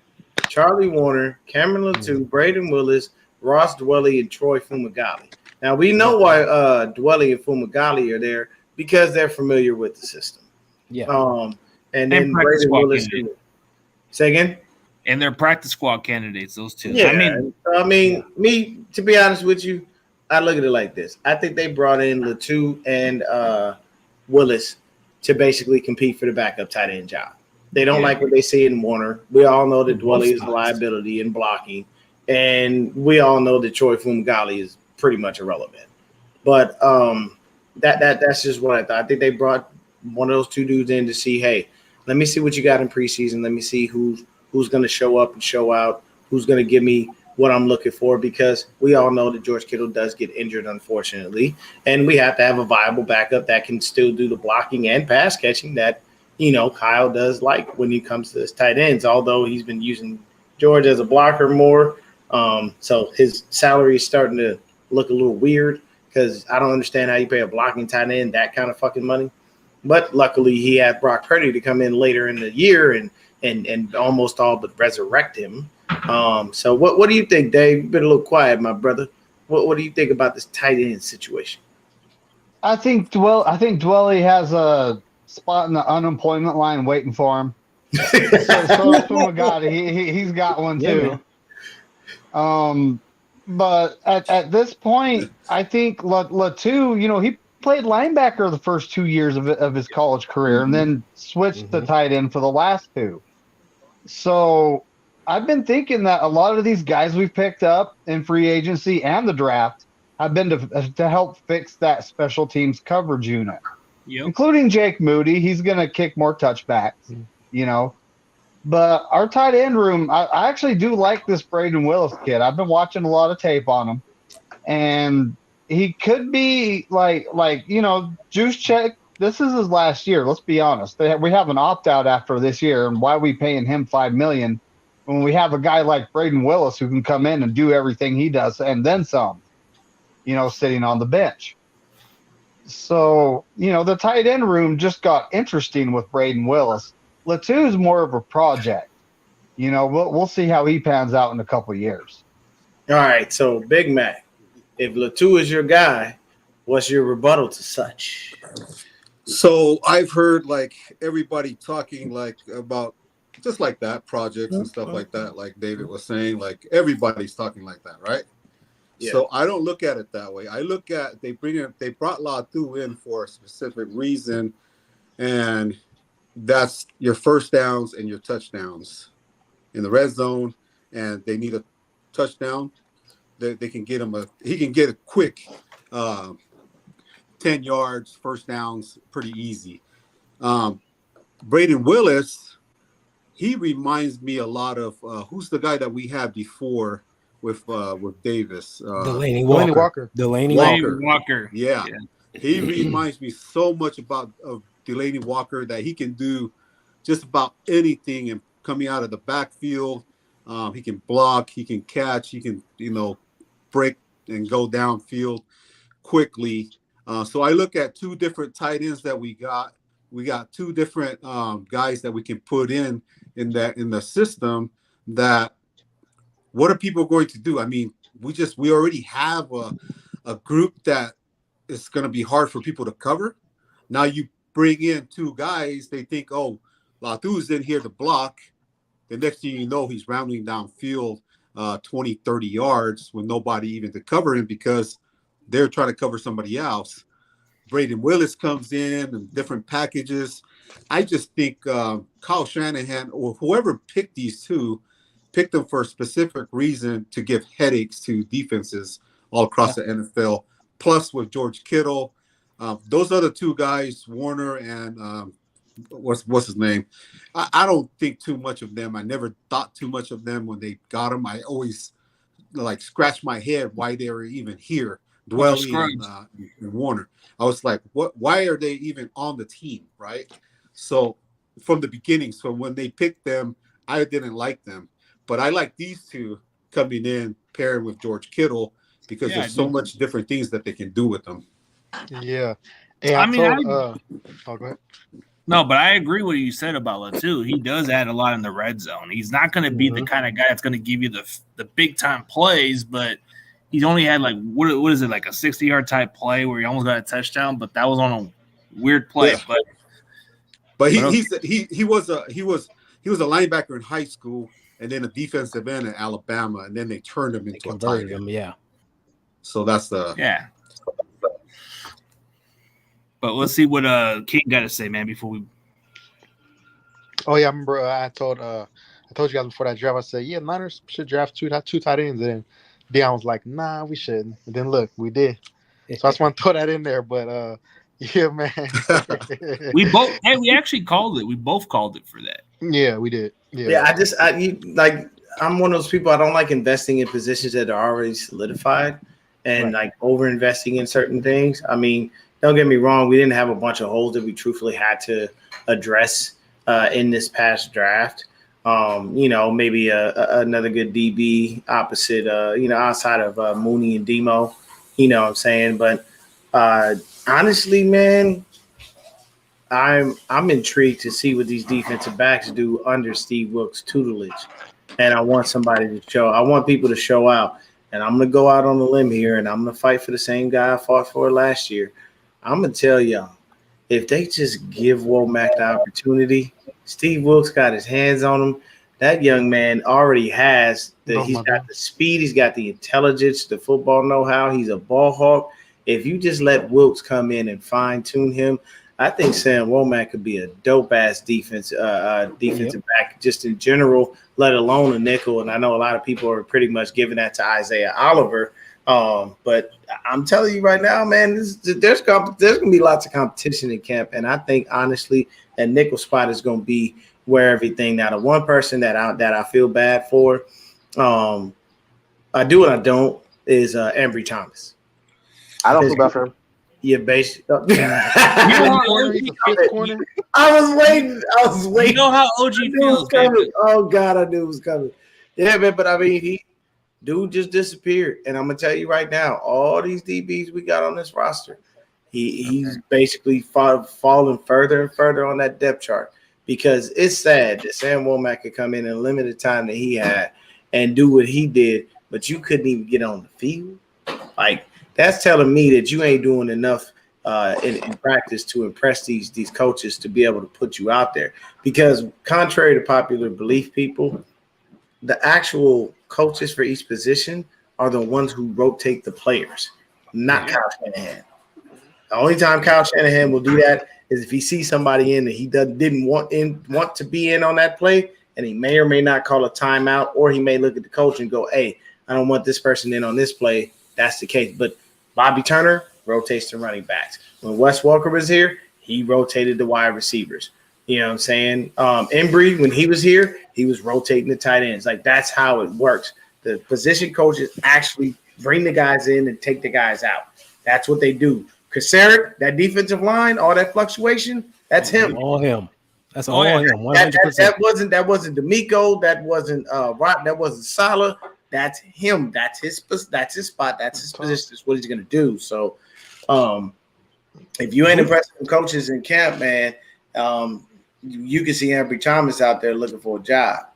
Charlie Warner, Cameron Latou, Braden Willis, Ross Dwelly, and Troy Fumagalli. Now we know why Dwelly and Fumagalli are there because they're familiar with the system. Yeah. And then Braden Willis. Say again. And they're practice squad candidates, those two. Yeah. Me, to be honest with you, I look at it like this. I think they brought in Latou and Willis to basically compete for the backup tight end job. They don't like what they see in Warner. We all know that Dwelly is a liability in blocking. And we all know that Troy Fumagalli is pretty much irrelevant. But that's just what I thought. I think they brought one of those 2 dudes in to see, hey, let me see what you got in preseason. Let me see who's going to show up and show out, who's going to give me what I'm looking for, because we all know that George Kittle does get injured, unfortunately, and we have to have a viable backup that can still do the blocking and pass catching that, Kyle does like when he comes to his tight ends, although he's been using George as a blocker more. So his salary is starting to look a little weird because I don't understand how you pay a blocking tight end that kind of fucking money. But luckily he had Brock Purdy to come in later in the year and almost all but resurrect him. So what do you think, Dave? You've been a little quiet, my brother. What do you think about this tight end situation? I think Dwelly has a spot in the unemployment line waiting for him. so he's got one too. But at this point, I think Latou, he played linebacker the first 2 years of his college career and then switched to tight end for the last 2. So I've been thinking that a lot of these guys we've picked up in free agency and the draft have been to help fix that special teams coverage unit, including Jake Moody. He's going to kick more touchbacks, But our tight end room, I actually do like this Braden Willis kid. I've been watching a lot of tape on him, and he could be like Juice Check. This is his last year. Let's be honest. We have an opt out after this year, and why are we paying him $5 million when we have a guy like Braden Willis who can come in and do everything he does and then some, sitting on the bench. So, the tight end room just got interesting with Braden Willis. Latou is more of a project. We'll see how he pans out in a couple of years. All right, so Big Mac, if Latou is your guy, what's your rebuttal to such? So I've heard like everybody talking like about just like that projects and stuff like that, like David was saying, like everybody's talking like that, right? Yeah. So I don't look at it that way. I look at they brought Latou in for a specific reason, and that's your first downs and your touchdowns in the red zone, and they need a touchdown. They can get him he can get a quick 10 yards, first downs, pretty easy. Braden Willis, he reminds me a lot of who's the guy that we had before with Davis? Delaney Walker. Delaney Walker. Yeah. He reminds me so much of Delaney Walker that he can do just about anything and coming out of the backfield. He can block, he can catch, he can, break and go downfield quickly. So I look at 2 different tight ends that we got. We got 2 different guys that we can put in the system. That what are people going to do? I mean, we already have a group that is going to be hard for people to cover. Now you bring in 2 guys, they think, oh, Latou's in here to block. The next thing you know, he's rounding downfield 20, 30 yards with nobody even to cover him because they're trying to cover somebody else. Braden Willis comes in and different packages. I just think Kyle Shanahan or whoever picked these 2 picked them for a specific reason to give headaches to defenses all across the NFL. Plus with George Kittle, those other 2 guys, Warner and what's his name? I don't think too much of them. I never thought too much of them when they got him. I always like scratched my head why they were even here, Dwelly and Warner. I was like, what? Why are they even on the team, right? So from the beginning, so when they picked them, I didn't like them, but I like these two coming in pairing with George Kittle because there's so much different things that they can do with them. Yeah. Hey, go ahead. No, but I agree with what you said about Latu. He does add a lot in the red zone. He's not going to be the kind of guy that's going to give you the big time plays, but he's only had like what is it, like a 60-yard type play where he almost got a touchdown, but that was on a weird play. Yeah. But he was a linebacker in high school and then a defensive end in Alabama, and then they turned him into a tight end. Yeah. So that's the But let's see what King got to say, man, before we. Oh yeah, I remember I told you guys before that draft. I said, yeah, Niners should draft two tight ends, and then Deion was like, nah, we shouldn't. And then look, we did. So I just want to throw that in there. But yeah, man. we actually called it. We both called it for that. Yeah, we did. Yeah, I'm one of those people. I don't like investing in positions that are already solidified and like over investing in certain things. I mean, don't get me wrong. We didn't have a bunch of holes that we truthfully had to address in this past draft. Maybe another good DB opposite, outside of Mooney and Demo, you know what I'm saying? But honestly, man, I'm intrigued to see what these defensive backs do under Steve Wilkes' tutelage. And I want people to show out. And I'm going to go out on a limb here, and I'm going to fight for the same guy I fought for last year. I'm going to tell y'all, if they just give Womack the opportunity, Steve Wilkes got his hands on him. That young man already has he's got the speed, he's got the intelligence, the football know-how. He's a ball hawk. If you just let Wilkes come in and fine-tune him, I think Sam Womack could be a dope-ass defensive back just in general, let alone a nickel. And I know a lot of people are pretty much giving that to Isaiah Oliver. But I'm telling you right now, man, there's going to be lots of competition in camp. And I think, honestly, that nickel spot is going to be where everything. Now, the one person that I feel bad for, I do and I don't, is Ambry Thomas. I don't feel bad for him. Yeah, basically. I was waiting. You know how OG feels. Oh, God, I knew it was coming. Yeah, man, but I mean, dude just disappeared. And I'm going to tell you right now, all these DBs we got on this roster, he's basically falling further and further on that depth chart because it's sad that Sam Womack could come in a limited time that he had and do what he did, but you couldn't even get on the field. Like, that's telling me that you ain't doing enough in practice to impress these coaches to be able to put you out there. Because contrary to popular belief, people, the actual coaches for each position are the ones who rotate the players, not Kyle Shanahan. The only time Kyle Shanahan will do that is if he sees somebody in that he didn't want to be in on that play, and he may or may not call a timeout, or he may look at the coach and go, hey, I don't want this person in on this play. That's the case. But Bobby Turner rotates the running backs. When Wes Welker was here, he rotated the wide receivers. You know what I'm saying? Embry, when he was here, he was rotating the tight ends. Like, that's how it works. The position coaches actually bring the guys in and take the guys out. That's what they do. Kasaric, that defensive line, all that fluctuation, that's him. All him. That's all him. 100%. That wasn't D'Amico. That wasn't Rott. That wasn't Salah. That's him. That's his spot. That's his position. That's what he's gonna do. So, if you ain't impressed with coaches in camp, man, you can see Ambry Thomas out there looking for a job.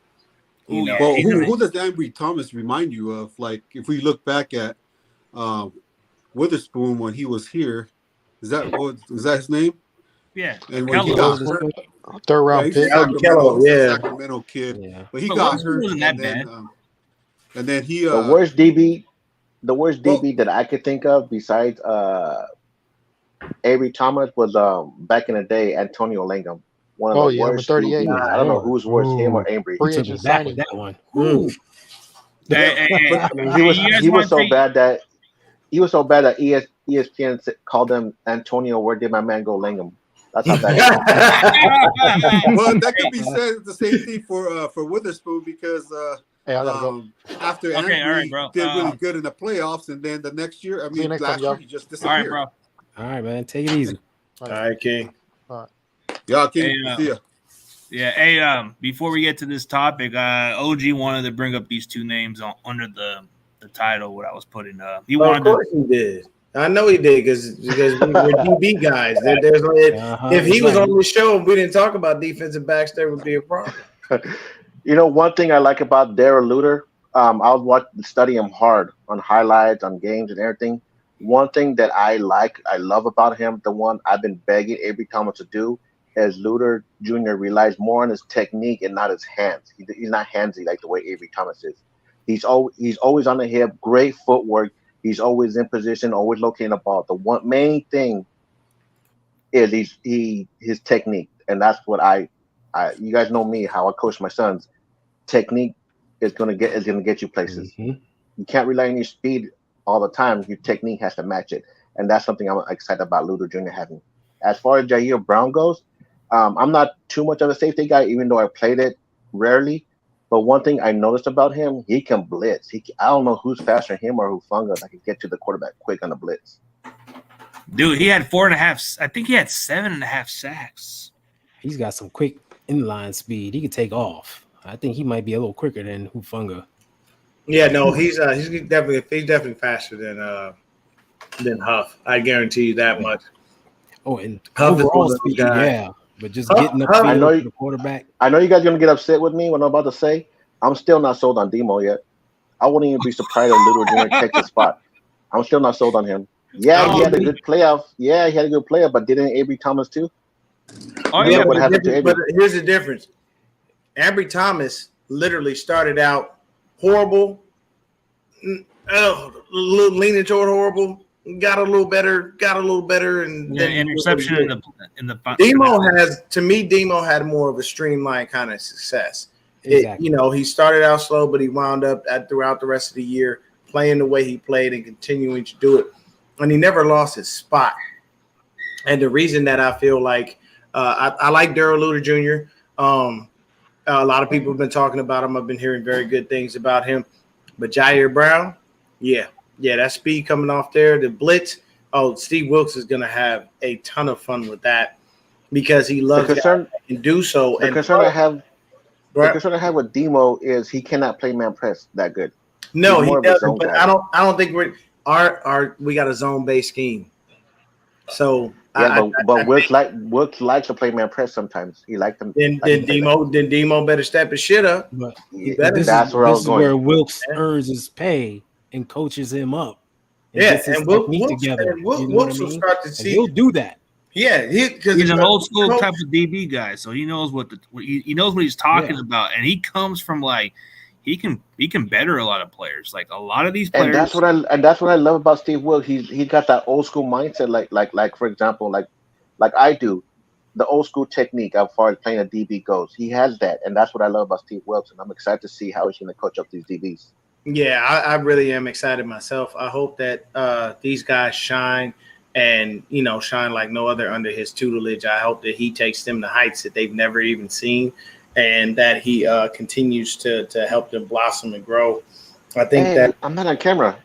Who does Ambry Thomas remind you of? Like, if we look back at Witherspoon when he was here, is that his name? Yeah. And when he got hurt, third round pick, Sacramento kid. Yeah. But he got hurt, and then he the worst DB that I could think of besides Avery Thomas was back in the day Antonio Langham. One of the worst. 38. I don't know who's worse, him or Ambry. That one. He was so bad that ESPN called him Antonio. Where did my man go, Langham? That's how bad. Well, that could be said the same thing for Witherspoon because Hey, I gotta go. after Okay, Andrew all right, bro. did really good in the playoffs, and then the next year, See you next last time, y'all. year he just All right, disappeared. bro. All right, man. Take it easy. All right, King. Y'all, King, Hey, see ya. Yeah. Hey, before we get to this topic, OG wanted to bring up these two names under the title. What I was putting up. He Of wanted course he did. I know he did because we're DB guys. If he was on the show and we didn't talk about defensive backs, there would be a problem. You know, one thing I like about Darrell Luter, I was studying him hard on highlights, on games, and everything. One thing that I love about him, the one I've been begging Avery Thomas to do, is Luter Jr. relies more on his technique and not his hands. He's not handsy like the way Avery Thomas is. He's always on the hip, great footwork. He's always in position, always locating the ball. The one main thing is his technique, and that's what I you guys know me, how I coach my sons. Technique is gonna get you places. Mm-hmm. You can't rely on your speed all the time. Your technique has to match it, and that's something I'm excited about Luter Jr. having. As far as Jair Brown goes, I'm not too much of a safety guy, even though I played it rarely. But one thing I noticed about him, he can blitz. I don't know who's faster, him or Hufanga, that can get to the quarterback quick on the blitz. Dude, he had 4.5. I think he had 7.5 sacks. He's got some quick inline speed. He could take off. I think he might be a little quicker than Hufanga. Yeah, no, he's definitely faster than Huff. I guarantee you that much. Oh, and Huff is overall one of those speed, guys. yeah. But just getting up I know to the quarterback. I know you guys are gonna get upset with me when I'm about to say. I'm still not sold on Demo yet. I wouldn't even be surprised if Luter Jr. takes the spot. I'm still not sold on him. Yeah, he had a good playoff. Yeah, he had a good playoff, but didn't Avery Thomas too? Oh, Yeah, what happened to but Avery? here's the difference. Avery Thomas literally started out horrible, leaning toward horrible, got a little better, and Yeah, then interception in the Demo had more of a streamlined kind of success. Exactly. He started out slow, but he wound up throughout the rest of the year playing the way he played and continuing to do it, and he never lost his spot. And the reason that I feel like I like Darrell Luter Jr. A lot of people have been talking about him. I've been hearing very good things about him. But Jair Brown, yeah, that speed coming off there, the blitz. Oh, Steve Wilkes is going to have a ton of fun with that because he loves it and do so. The concern I have with Demo is he cannot play man press that good. No, he doesn't. But I don't think we got a zone based scheme. So yeah, but Wilkes likes to play man press sometimes. He liked them. Then Demo better step his shit up. But This is where Wilkes earns his pay and coaches him up. And Wilkes together. Wilkes will start to see. He'll do that. Yeah, he's an old school type of DB guy, so he knows what he knows what he's talking about, and he comes from he can better a lot of players, like a lot of these players. And that's what I love about Steve Wilkes. He got that old school mindset, like for example, like I do, the old school technique as far as playing a DB goes. He has that, and that's what I love about Steve Wilkes, and I'm excited to see how he's going to coach up these DBs. Yeah, I really am excited myself. I hope that these guys shine and, shine like no other under his tutelage. I hope that he takes them to heights that they've never even seen and that he continues to help them blossom and grow. I think that I'm not on camera.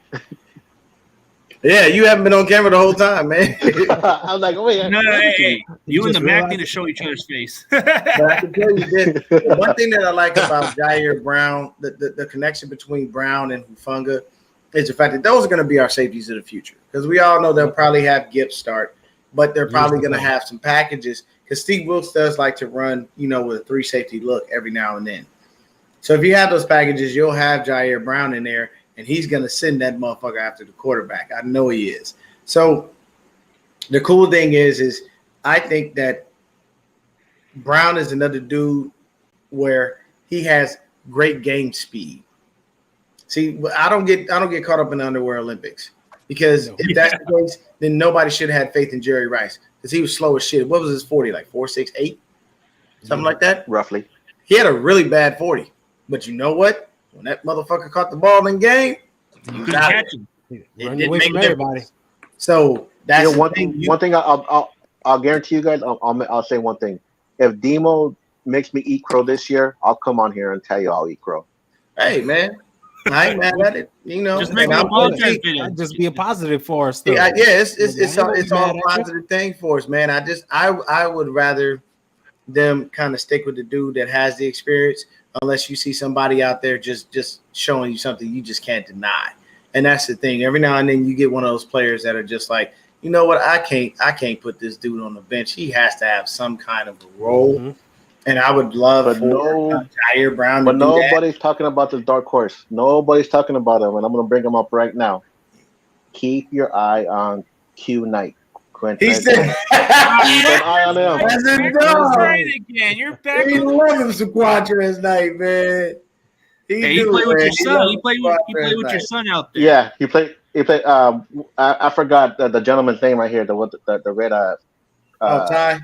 Yeah, you haven't been on camera the whole time, man. I was like, oh, wait. No, hey, you and the Mac need to show each other's face. But I can tell you this. One thing that I like about Jair Brown, the connection between Brown and Hufanga, is the fact that those are going to be our safeties of the future. Because we all know they'll probably have Gibbs start, but they're probably going to have some packages. Because Steve Wilkes does like to run, with a 3-safety look every now and then. So if you have those packages, you'll have Jair Brown in there, and he's going to send that motherfucker after the quarterback. I know he is. So the cool thing is I think that Brown is another dude where he has great game speed. See, I don't get caught up in the underwear Olympics because if that's the case, then nobody should have had faith in Jerry Rice because he was slow as shit. What was his 40? Like 4.68? Something like that? Roughly. He had a really bad 40. But you know what? When that motherfucker caught the ball in game, you couldn't catch him. It didn't make a difference. So that's one thing. One thing I'll I'll guarantee you guys. I'll say one thing. If Demo makes me eat crow this year, I'll come on here and tell you I'll eat crow. Hey, man, I ain't mad at it. You know, Just make and an I'm apology video. That'd just be a positive for us. Though. Yeah, it's all a a positive thing for us, man. I would rather them kind of stick with the dude that has the experience, unless you see somebody out there just showing you something you just can't deny. And that's the thing. Every now and then you get one of those players that are just like, you know what, I can't put this dude on the bench. He has to have some kind of a role. Mm-hmm. And I would love for Jair Brown to do nobody's talking about the dark horse. Nobody's talking about him, and I'm going to bring him up right now. Keep your eye on Q Knight. He said, keep an eye on him. That's right again. You're back. He love him some Quadrans night, man. He played with your son. He played with your son out there. Yeah, he played. I forgot the gentleman's name right here. The red. Ty.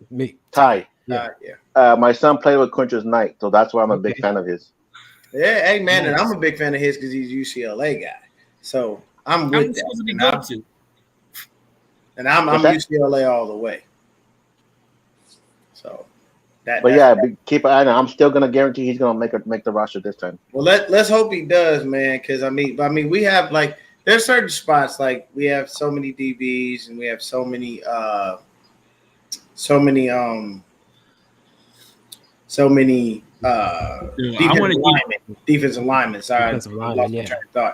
Me. Ty. Yeah. My son played with Quintus Knight, so that's why I'm a big fan of his. Yeah, hey man, and I'm a big fan of his because he's a UCLA guy. So I'm with that. And I'm UCLA all the way. So keep an eye on him. I'm still gonna guarantee he's gonna make the roster this time. Well, let's hope he does, man. Because I mean, we have there's certain spots we have so many DBs and we have so many defensive linemen. Sorry, defensive linemen.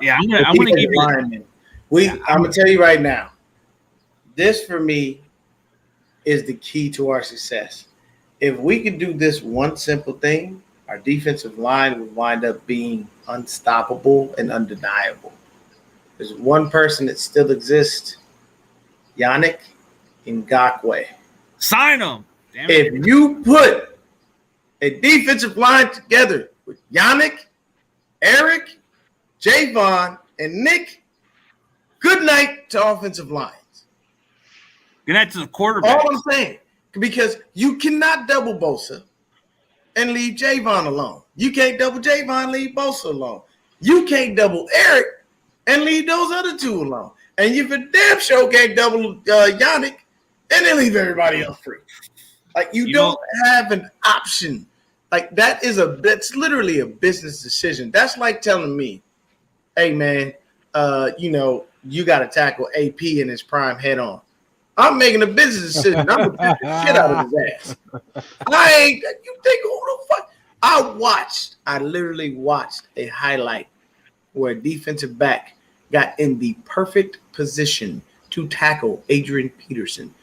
Yeah, I'm gonna give you linemen. I'm gonna tell you right now. This for me is the key to our success. If we could do this one simple thing, our defensive line would wind up being unstoppable and undeniable. There's one person that still exists, Yannick Ngakoue. Sign him. If you put a defensive line together with Yannick, Eric, Javon, and Nick, good night to offensive lines. Good night to the quarterback. All I'm saying, because you cannot double Bosa and leave Javon alone. You can't double Javon, leave Bosa alone. You can't double Eric and leave those other two alone. And you for damn sure can't double Yannick and then leave everybody else free. Like you don't have an option. Like that's literally a business decision. That's like telling me, hey man, you got to tackle AP in his prime head on. I'm making a business decision. I'm gonna beat the shit out of his ass. You think who the fuck? I literally watched a highlight where a defensive back got in the perfect position to tackle Adrian Peterson.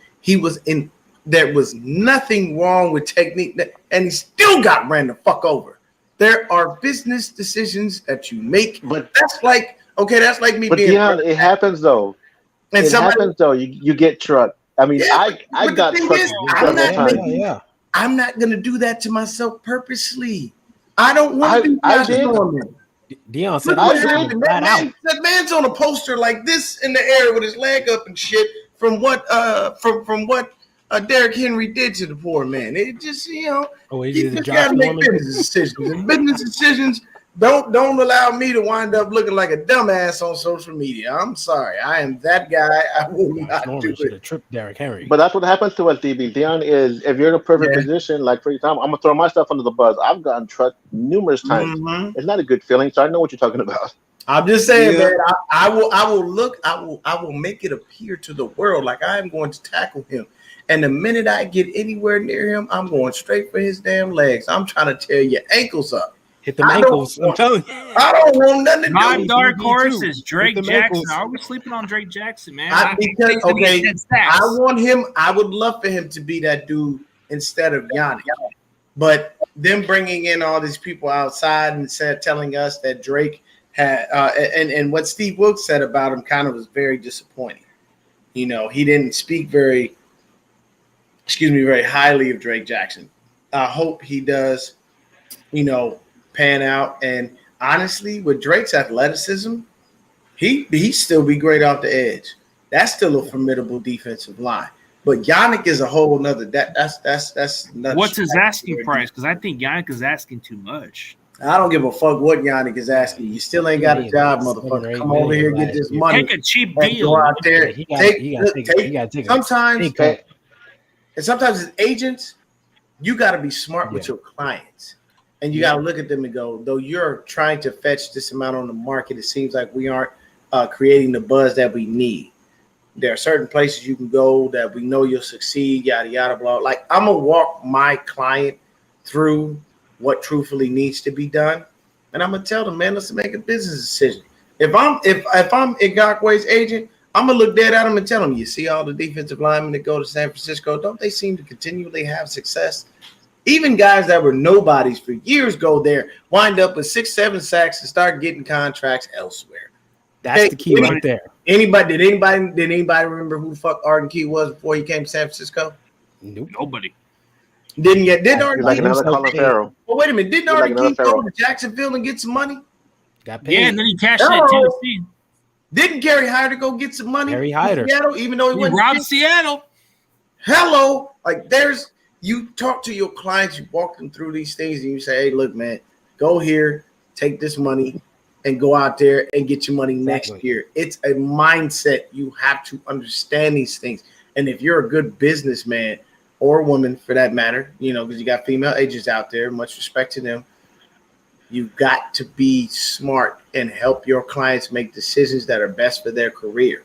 There was nothing wrong with technique, and he still got ran the fuck over. There are business decisions that you make, but that's like me but being. But it happens though. And you get trucked. I mean, I got trucked. I'm not gonna do that to myself purposely. I don't want to do that. Dion said, that man's on a poster like this in the air with his leg up and shit from what Derrick Henry did to the poor man. It just you just gotta make business decisions. And business decisions don't allow me to wind up looking like a dumbass on social media. I'm sorry. I am that guy. I will not do it. Tripped Derrick Henry. But that's what happens to us, DB. Dion is if you're in a perfect position, like for example, I'm gonna throw myself under the bus. I've gotten trucked numerous times. Mm-hmm. It's not a good feeling, so I know what you're talking about. I'm just saying, man, I will make it appear to the world like I am going to tackle him. And the minute I get anywhere near him, I'm going straight for his damn legs. I'm trying to tear your ankles up. Hit the ankles. I'm telling you. I don't want nothing to do. My dark horse is Drake Jackson. Are we sleeping on Drake Jackson, man? I want him. I would love for him to be that dude instead of Yannick. But them bringing in all these people outside and telling us that Drake had and what Steve Wilkes said about him kind of was very disappointing. He didn't speak very highly of Drake Jackson. I hope he does, pan out. And honestly, with Drake's athleticism, he still be great off the edge. That's still a formidable defensive line. But Yannick is a whole nother. That's nuts. What's his asking price? Because I think Yannick is asking too much. I don't give a fuck what Yannick is asking. You still ain't got a job, motherfucker. Come over here, get this money. Take a cheap deal. Go out there. Sometimes And sometimes as agents, you got to be smart with your clients. And you got to look at them and go, though you're trying to fetch this amount on the market, it seems like we aren't creating the buzz that we need. There are certain places you can go that we know you'll succeed, yada, yada, blah. Like, I'm going to walk my client through what truthfully needs to be done. And I'm going to tell them, man, let's make a business decision. If I'm Ngakwe's agent, I'm going to look dead at him and tell him, you see all the defensive linemen that go to San Francisco, don't they seem to continually have success? Even guys that were nobodies for years go there, wind up with 6-7 sacks and start getting contracts elsewhere. That's the key right there. Did anybody remember who the fuck Arden Key was before he came to San Francisco? Nope. Nobody. Didn't Arden like Key another Colin Farrell. Well, wait a minute. Didn't Arden Key go to Jacksonville and get some money? Got paid. Yeah, and then he cashed it at Tennessee. Didn't Gary Hyder go get some money? Gary Hyder. Seattle, even though he robbed Seattle. Hello. Like, you talk to your clients, you walk them through these things, and you say, hey, look, man, go here, take this money, and go out there and get your money next year. It's a mindset. You have to understand these things. And if you're a good businessman or woman, for that matter, because you got female agents out there, much respect to them, you've got to be smart and help your clients make decisions that are best for their career.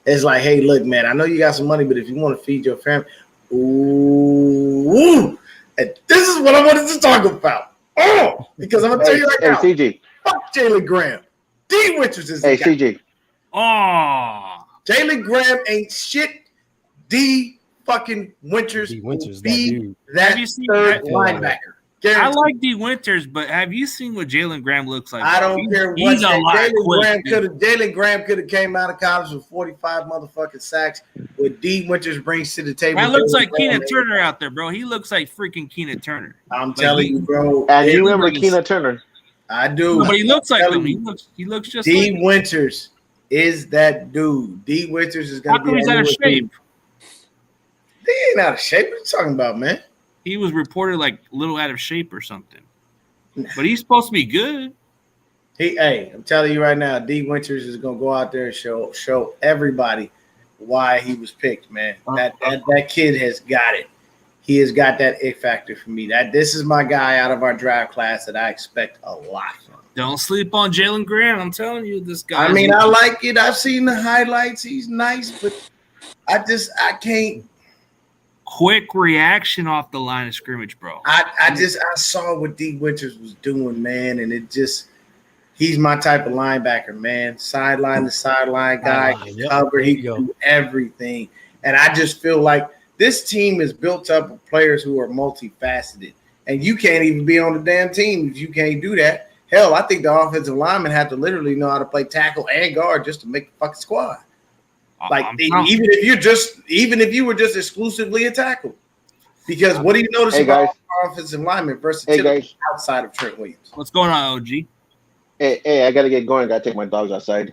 It's like, hey, look, man, I know you got some money, but if you want to feed your family, ooh, and this is what I wanted to talk about. Oh, because I'm gonna tell you right now. Hey, CG. Fuck Jalen Graham. D. Winters is the guy. CG. Oh, Jalen Graham ain't shit. D. fucking Winters. D. Winters, be that that third linebacker. I like D. Winters, but have you seen what Jalen Graham looks like? I don't care what he's a lot Jalen Graham could have came out of college with 45 motherfucking sacks. What D. Winters brings to the table. That looks like Keenan Turner out there, bro. He looks like freaking Keenan Turner. I'm telling you, bro. And you remember Keenan Turner? I do. No, but he looks like him. He looks just D. like Winters is that dude. D. Winters is going to be. He's out of shape. He ain't out of shape. What are you talking about, man? He was reported like a little out of shape or something. But he's supposed to be good. Hey, I'm telling you right now, D. Winters is gonna go out there and show everybody why he was picked, man. That kid has got it. He has got that it factor for me. This is my guy out of our draft class that I expect a lot from. Don't sleep on Jalen Graham. I'm telling you, this guy. I mean, I like it. I've seen the highlights. He's nice, but I can't. Quick reaction off the line of scrimmage, bro. I saw what D. Winters was doing, man, and he's my type of linebacker, man. Sideline to sideline guy, cover, he can do everything. And I just feel like this team is built up of players who are multifaceted. And you can't even be on the damn team if you can't do that. Hell, I think the offensive linemen have to literally know how to play tackle and guard just to make the fucking squad. Like even if you were just exclusively a tackle, because what do you notice about offensive linemen versatility outside of Trent Williams? What's going on, OG? Hey, I gotta get going. Gotta take my dogs outside.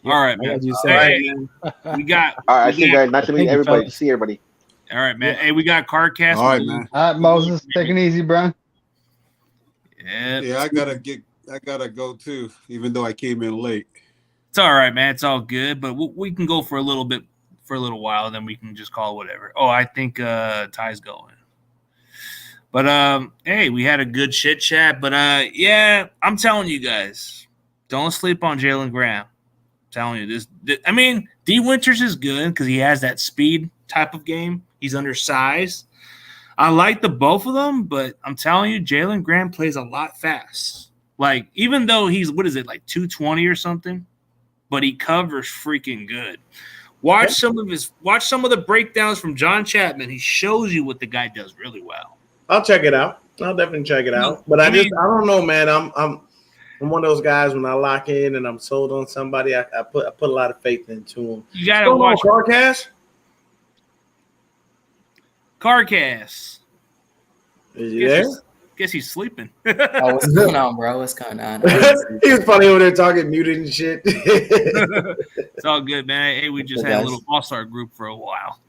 All right, man. We got. All right, I see you guys. Nice to meet everybody. See everybody. All right, man. Hey, we got CarCast. All right, man. All right, Moses, take it easy, bro. Yeah, I gotta go too, even though I came in late. It's all right, man. It's all good, but we can go for a little while, and then we can just call it whatever. Oh, I think Ty's going. But hey, we had a good chit chat. But yeah, I'm telling you guys, don't sleep on Jalen Graham. I'm telling you this. I mean, D. Winters is good because he has that speed type of game. He's undersized. I like the both of them, but I'm telling you, Jalen Graham plays a lot fast. Like, even though he's, what is it, like 220 or something? But he covers freaking good. Watch some of the breakdowns from John Chapman. He shows you what the guy does really well. I'll check it out. I'll definitely check it out. But I don't know, man. I'm one of those guys when I lock in and I'm sold on somebody, I put a lot of faith into them. You gotta watch CarCast. CarCast. Is he there? Guess he's sleeping. Oh, what's going on, bro? What's going on? He was funny over there talking muted and shit. It's all good, man. Hey, we just had a little all-star group for a while.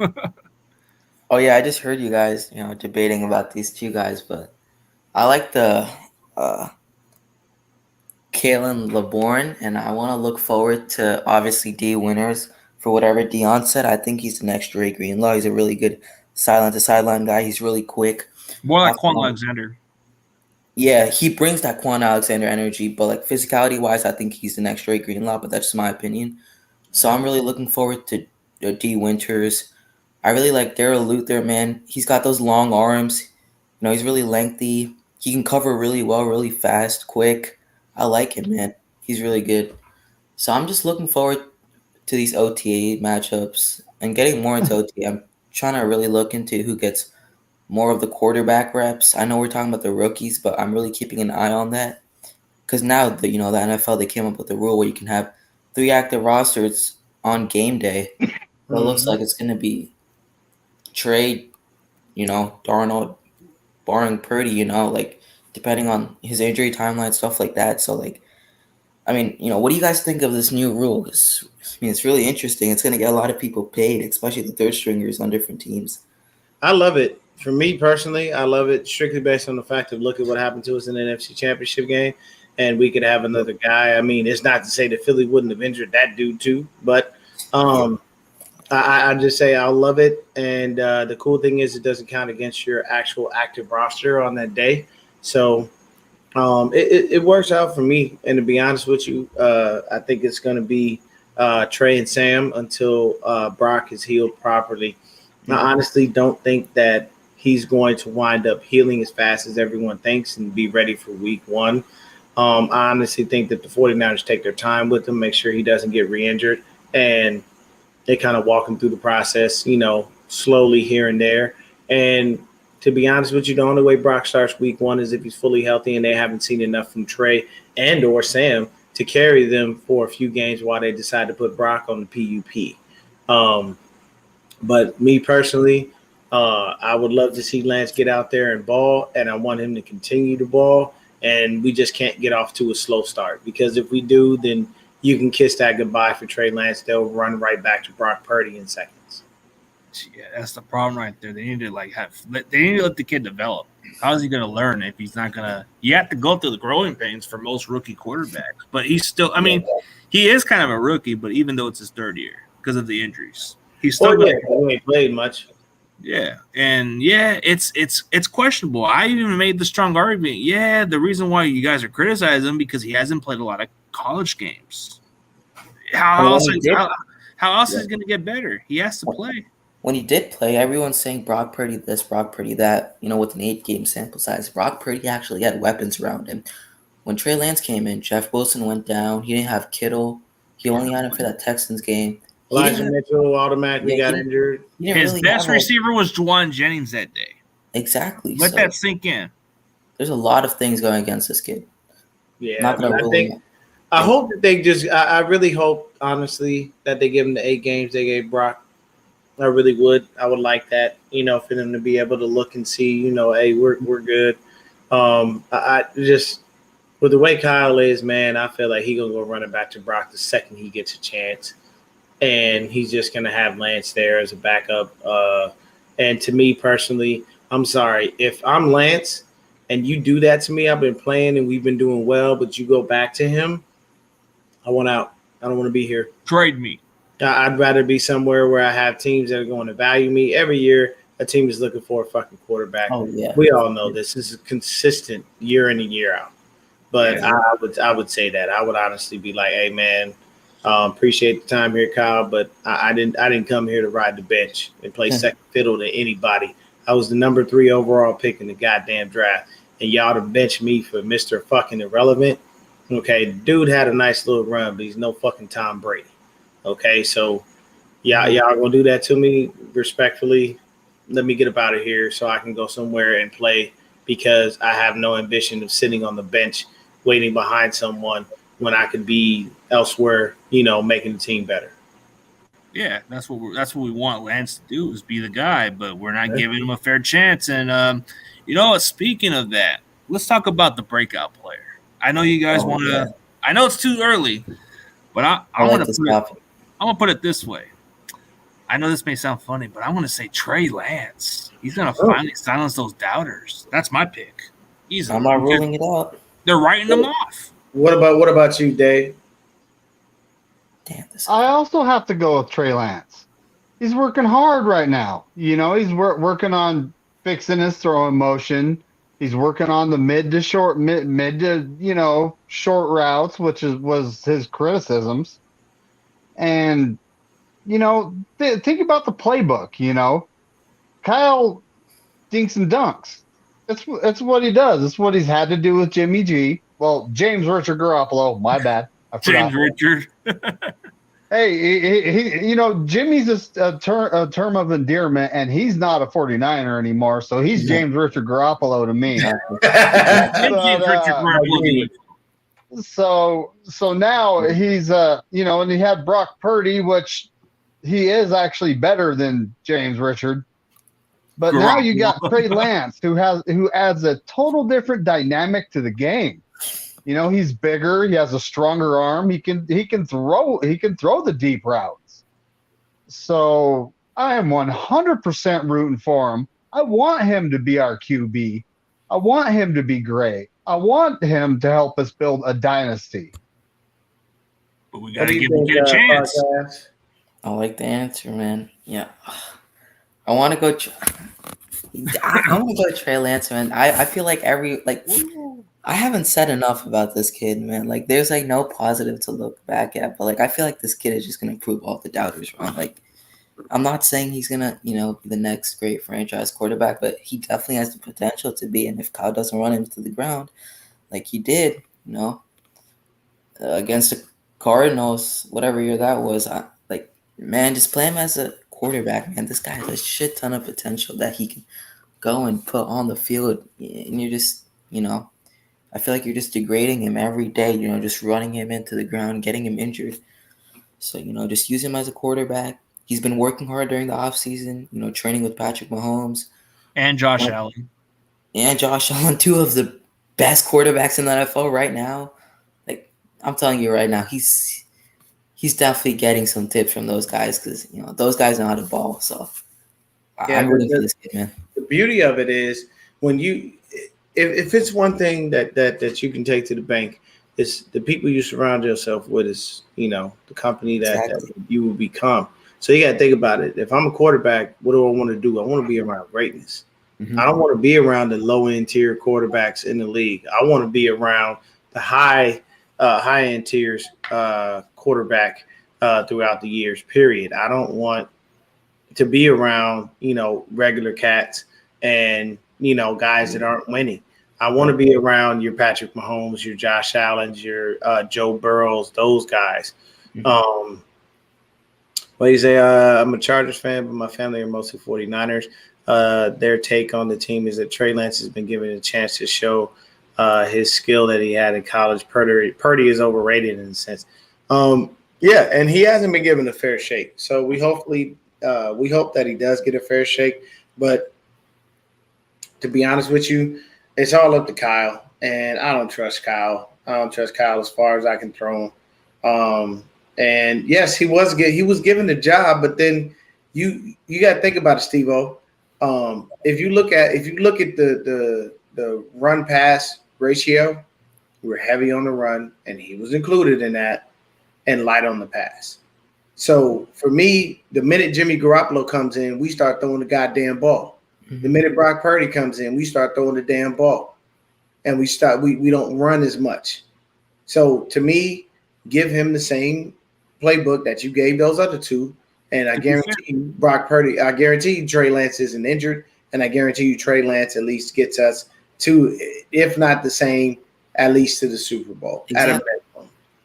Oh yeah, I just heard you guys, debating about these two guys, but I like the Kalen LeBourne, and I want to look forward to obviously D. Winters for whatever Dion said. I think he's the next Dre Greenlaw. He's a really good sideline to sideline guy. He's really quick. More like Quan Alexander. Yeah, he brings that Quan Alexander energy, but like physicality wise, I think he's the next Dre Greenlaw, but that's just my opinion. So I'm really looking forward to D Winters. I really like Darryl Luther, man. He's got those long arms. You know, he's really lengthy. He can cover really well, really fast, quick. I like him, man. He's really good. So I'm just looking forward to these OTA matchups and getting more into OTA. I'm trying to really look into who gets more of the quarterback reps. I know we're talking about the rookies, but I'm really keeping an eye on that because now the NFL they came up with a rule where you can have 3 active rosters on game day. So it looks like it's going to be Trey, Darnold, barring Purdy, like depending on his injury timeline, stuff like that. So like, I mean, what do you guys think of this new rule? 'Cause, I mean, it's really interesting. It's going to get a lot of people paid, especially the third stringers on different teams. I love it. For me personally, I love it strictly based on the fact of look at what happened to us in the NFC Championship game, and we could have another guy. I mean, it's not to say that Philly wouldn't have injured that dude too, but I just say I love it. And the cool thing is it doesn't count against your actual active roster on that day. So it works out for me. And to be honest with you, I think it's going to be Trey and Sam until Brock is healed properly. I honestly don't think that he's going to wind up healing as fast as everyone thinks and be ready for week 1. I honestly think that the 49ers take their time with him, make sure he doesn't get re-injured, and they kind of walk him through the process, slowly here and there. And to be honest with you, the only way Brock starts week 1 is if he's fully healthy and they haven't seen enough from Trey and or Sam to carry them for a few games while they decide to put Brock on the PUP. But me personally, I would love to see Lance get out there and ball, and I want him to continue to ball. And we just can't get off to a slow start because if we do, then you can kiss that goodbye for Trey Lance. They'll run right back to Brock Purdy in seconds. Yeah, that's the problem right there. They need to let the kid develop. How is he going to learn if he's not going to? You have to go through the growing pains for most rookie quarterbacks. But he's still. I mean, he is kind of a rookie, but even though it's his 3rd year because of the injuries. He's still he ain't played much. Yeah, and it's questionable. I even made the strong argument. Yeah, the reason why you guys are criticizing him because he hasn't played a lot of college games. How else is he going to get better? He has to play. When he did play, everyone's saying Brock Purdy this, Brock Purdy that. With an 8-game sample size, Brock Purdy actually had weapons around him. When Trey Lance came in, Jeff Wilson went down. He didn't have Kittle. He only had him for that Texans game. Elijah Mitchell automatically got injured. His best receiver was Juwan Jennings that day. Exactly. Let that sink in. There's a lot of things going against this kid. Yeah, I hope that they just. I really hope, honestly, that they give him the 8 games they gave Brock. I really would. I would like that. For them to be able to look and see. Hey, we're good. I just with the way Kyle is, man, I feel like he's gonna go running back to Brock the second he gets a chance. And he's just going to have Lance there as a backup. And to me personally, I'm sorry. If I'm Lance and you do that to me, I've been playing and we've been doing well, but you go back to him, I want out. I don't want to be here. Trade me. I'd rather be somewhere where I have teams that are going to value me. Every year, a team is looking for a fucking quarterback. Oh, yeah. We all know this. This is consistent year in and year out. But yeah. I would say that. I would honestly be like, hey, man, appreciate the time here, Kyle, but I didn't come here to ride the bench and play second fiddle to anybody. I was the number 3 overall pick in the goddamn draft, and y'all to bench me for Mr. fucking irrelevant. Okay, dude had a nice little run, but he's no fucking Tom Brady. Okay, so y'all gonna do that to me respectfully. Let me get up out of here so I can go somewhere and play because I have no ambition of sitting on the bench waiting behind someone when I could be elsewhere, making the team better. Yeah, that's what we want Lance to do is be the guy, but we're not giving him a fair chance. And speaking of that, let's talk about the breakout player. I know you guys want to. Yeah. I know it's too early, but I want to put it this way. I know this may sound funny, but I want to say Trey Lance. He's gonna finally silence those doubters. That's my pick. I'm not ruling it out. They're writing them off. What about you, Dave? I also have to go with Trey Lance. he's working hard right now. You know, he's working on fixing his throwing motion. He's working on the mid to short routes, which was his criticisms. And think about the playbook. Kyle dinks and dunks. That's what he does. That's what he's had to do with Jimmy G. Well, James Richard Garoppolo. My bad. I forgot. James Richard. Hey, Jimmy's a term of endearment, and he's not a 49er anymore, so he's James Richard Garoppolo to me. So now he's and he had Brock Purdy, which he is actually better than James Richard. But now you got Trey Lance, who adds a total different dynamic to the game. He's bigger. He has a stronger arm. He can throw the deep routes. So I am 100% rooting for him. I want him to be our QB. I want him to be great. I want him to help us build a dynasty. But we got to give him a chance. I like the answer, man. Yeah. I want to go. I want to go Trey Lance, man. I feel like I haven't said enough about this kid, man. Like, there's no positive to look back at, but I feel like this kid is just gonna prove all the doubters wrong. I'm not saying he's gonna, be the next great franchise quarterback, but he definitely has the potential to be. And if Kyle doesn't run him to the ground, like he did, against the Cardinals, whatever year that was, man, just play him as a quarterback, man. This guy has a shit ton of potential that he can go and put on the field, and you're just, I feel like you're just degrading him every day, just running him into the ground, getting him injured. So, just use him as a quarterback. He's been working hard during the offseason, training with Patrick Mahomes. And Josh Allen. And Josh Allen, two of the best quarterbacks in the NFL right now. I'm telling you right now, he's definitely getting some tips from those guys because, those guys know how to ball. So I'm rooting for this kid, man. The beauty of it is when if it's one thing that you can take to the bank, it's the people you surround yourself with is, the company that you will become. So you got to think about it. If I'm a quarterback, what do I want to do? I want to be around greatness. Mm-hmm. I don't want to be around the low end tier quarterbacks in the league. I want to be around the high end tiers quarterback throughout the years, period. I don't want to be around, regular cats and, guys that aren't winning. I want to be around your Patrick Mahomes, your Josh Allen, your Joe Burrows, those guys. Mm-hmm. Well, you say I'm a Chargers fan, but my family are mostly 49ers. Their take on the team is that Trey Lance has been given a chance to show his skill that he had in college. Purdy is overrated in a sense. Yeah, and he hasn't been given a fair shake. So we hope that he does get a fair shake. But to be honest with you, it's all up to Kyle, and I don't trust Kyle. I don't trust Kyle as far as I can throw him. And yes, he was given the job, but then you got to think about it, Steve-O. If you look at the run pass ratio, we're heavy on the run, and he was included in that, and light on the pass. So for me, the minute Jimmy Garoppolo comes in, we start throwing the goddamn ball. The minute Brock Purdy comes in, we start throwing the damn ball, and we don't run as much. So to me, give him the same playbook that you gave those other two, and I guarantee you, Brock Purdy. I guarantee you, Trey Lance isn't injured, and I guarantee you, Trey Lance at least gets us to, if not the same, at least to the Super Bowl. Exactly.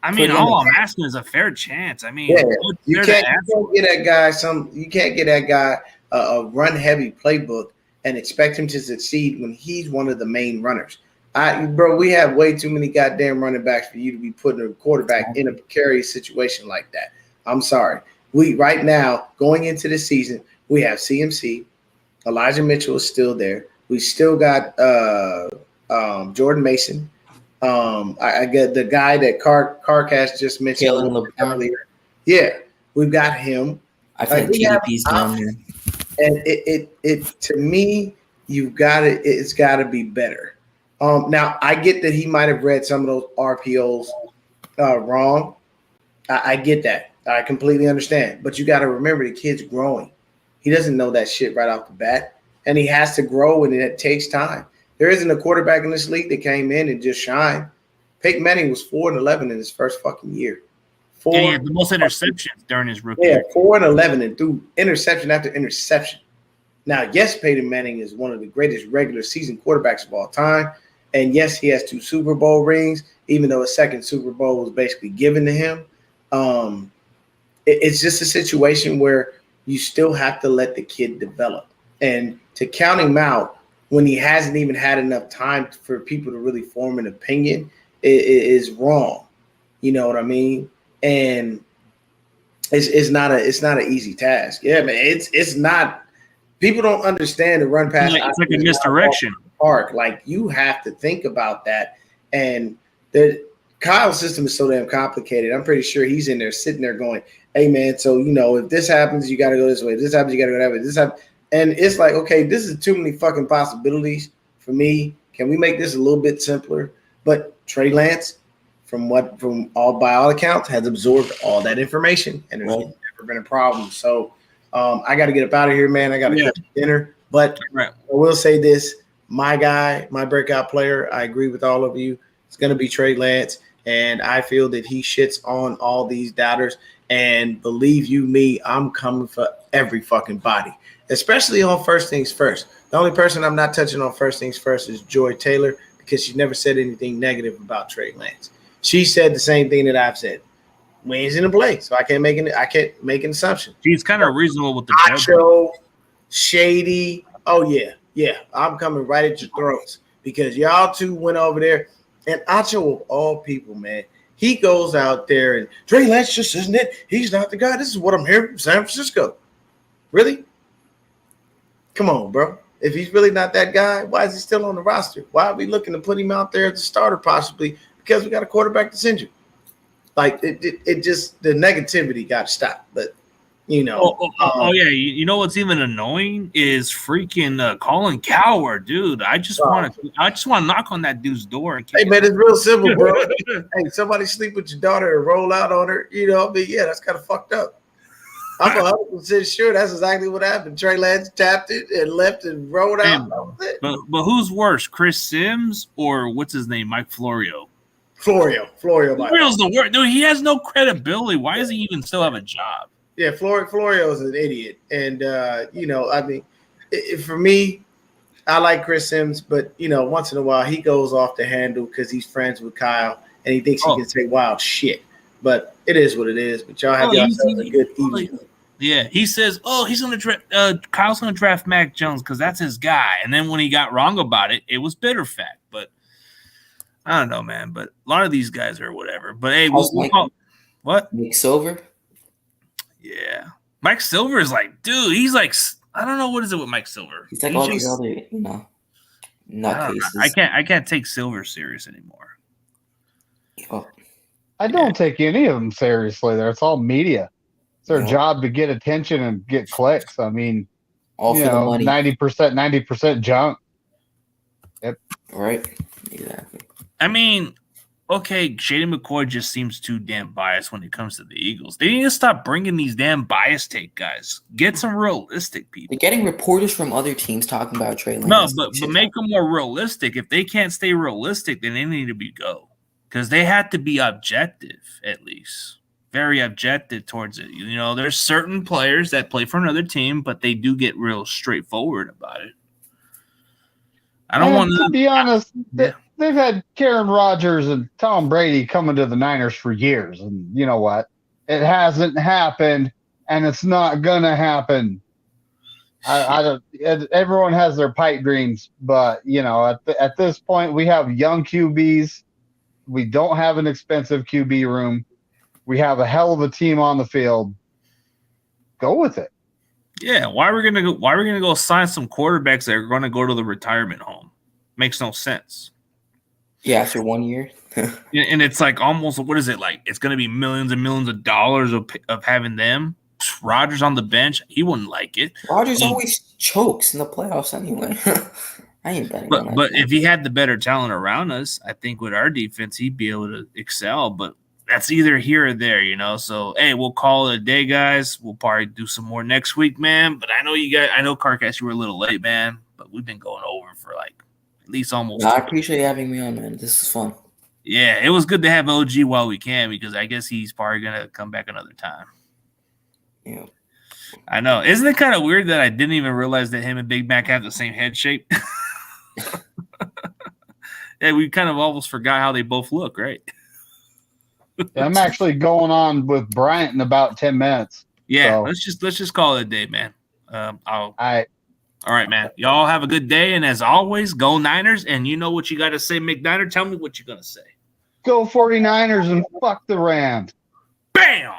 I mean, all I'm asking is a fair chance. I mean, you can't get that guy a run heavy playbook and expect him to succeed when he's one of the main runners. We have way too many goddamn running backs for you to be putting a quarterback in a precarious situation like that. I'm sorry. We right now going into the season, we have CMC. Elijah Mitchell is still there. We still got Jordan Mason. I get the guy that Carcass just mentioned earlier. Yeah, we've got him. I feel like TDP's down there. And it to me, it's got to be better. Now I get that he might have read some of those RPOs wrong. I get that. I completely understand. But you got to remember the kid's growing. He doesn't know that shit right off the bat. And he has to grow, and it takes time. There isn't a quarterback in this league that came in and just shined. Peyton Manning was 4-11 in his first fucking year. And he had the most interceptions during his rookie year. 4-11 and threw interception after interception. Now, yes, Peyton Manning is one of the greatest regular season quarterbacks of all time. And yes, he has 2 Super Bowl rings, even though a second Super Bowl was basically given to him. It's just a situation where you still have to let the kid develop. And to count him out when he hasn't even had enough time for people to really form an opinion is wrong. You know what I mean? And it's not an easy task. Yeah, man. It's not. People don't understand the run pass. It's like a misdirection. Park. Like, you have to think about that. And Kyle's system is so damn complicated. I'm pretty sure he's in there sitting there going, "Hey man, so if this happens, you got to go this way. If this happens, you got to go that way. This happens." And it's like, okay, this is too many fucking possibilities for me. Can we make this a little bit simpler? But Trey Lance, by all accounts, has absorbed all that information, and there's never been a problem. So I got to get up out of here, man. I got to go to dinner. But I will say this: my guy, my breakout player, I agree with all of you. It's going to be Trey Lance, and I feel that he shits on all these doubters. And believe you me, I'm coming for every fucking body, especially on First Things First. The only person I'm not touching on First Things First is Joy Taylor, because she never said anything negative about Trey Lance. She said the same thing that I've said. We ain't in the play, so I can't make an assumption. She's kind of reasonable with the Nacho, shady. Oh yeah. I'm coming right at your throats because y'all two went over there. And Acho, of all people, man, he goes out there and Trey Lance just isn't it. He's not the guy. This is what I'm hearing from San Francisco. Really? Come on, bro. If he's really not that guy, why is he still on the roster? Why are we looking to put him out there as a starter possibly? Because we got a quarterback that's injured. Like, it just, the negativity got to stop. But, yeah. You know what's even annoying is freaking Colin Cowherd, dude. I just want to knock on that dude's door. And hey, man, it's real simple, bro. Hey, somebody sleep with your daughter and roll out on her. Yeah, that's kind of fucked up. I'm 100% sure that's exactly what happened. Trey Lance tapped it and left and rolled out. But who's worse, Chris Sims or what's his name, Mike Florio? Florio's the worst. Dude, he has no credibility. Why does he even still have a job? Yeah, Florio's an idiot. And, for me, I like Chris Sims, but, once in a while he goes off the handle because he's friends with Kyle and he thinks he can say wild shit. But it is what it is. But y'all have yourselves a good evening. Yeah, he says, he's going to draft Kyle's going to draft Mac Jones because that's his guy. And then when he got wrong about it, it was bitter fact. But I don't know, man. But a lot of these guys are whatever. But hey, what? Nick Silver? Yeah. Mike Silver is like, dude, he's like, I don't know what is it with Mike Silver. He's like all these other, nutcases. I can't take Silver serious anymore. I don't take any of them seriously. It's all media. It's their job to get attention and get clicks. I mean, all for the money. 90% junk. Yep. Right. Exactly. I mean, okay, Shady McCoy just seems too damn biased when it comes to the Eagles. They need to stop bringing these damn bias take guys. Get some realistic people. They're getting reporters from other teams talking about Trey Lance. No, but make them more realistic. If they can't stay realistic, then they need to go. Because they had to be objective, at least. Very objective towards it. There's certain players that play for another team, but they do get real straightforward about it. I don't want to be honest. They've had Karen Rodgers and Tom Brady coming to the Niners for years, and you know what? It hasn't happened, and it's not gonna happen. I don't. Everyone has their pipe dreams, but at this point, we have young QBs. We don't have an expensive QB room. We have a hell of a team on the field. Go with it. Yeah, why are we gonna go sign some quarterbacks that are gonna go to the retirement home? Makes no sense. Yeah, after 1 year. And it's like almost, what is it like? It's gonna be millions and millions of dollars of having them. Rodgers on the bench, he wouldn't like it. Rodgers always chokes in the playoffs anyway. I ain't betting on that. But if he had the better talent around us, I think with our defense, he'd be able to excel. But that's either here or there, you know. So hey, we'll call it a day, guys. We'll probably do some more next week, man. But I know Carcass, you were a little late, man. But we've been going over for like at least almost. I appreciate you having me on, man. This is fun. Yeah, it was good to have OG while we can, because I guess he's probably gonna come back another time. Yeah. I know. Isn't it kind of weird that I didn't even realize that him and Big Mac have the same head shape? Yeah, we kind of almost forgot how they both look, right? Yeah, I'm actually going on with Bryant in about 10 minutes. Yeah, so. let's just call it a day, man. All right. All right, man. Y'all have a good day, and as always, go Niners. And you know what you got to say, McNiner. Tell me what you're gonna say. Go 49ers and fuck the Rams. Bam.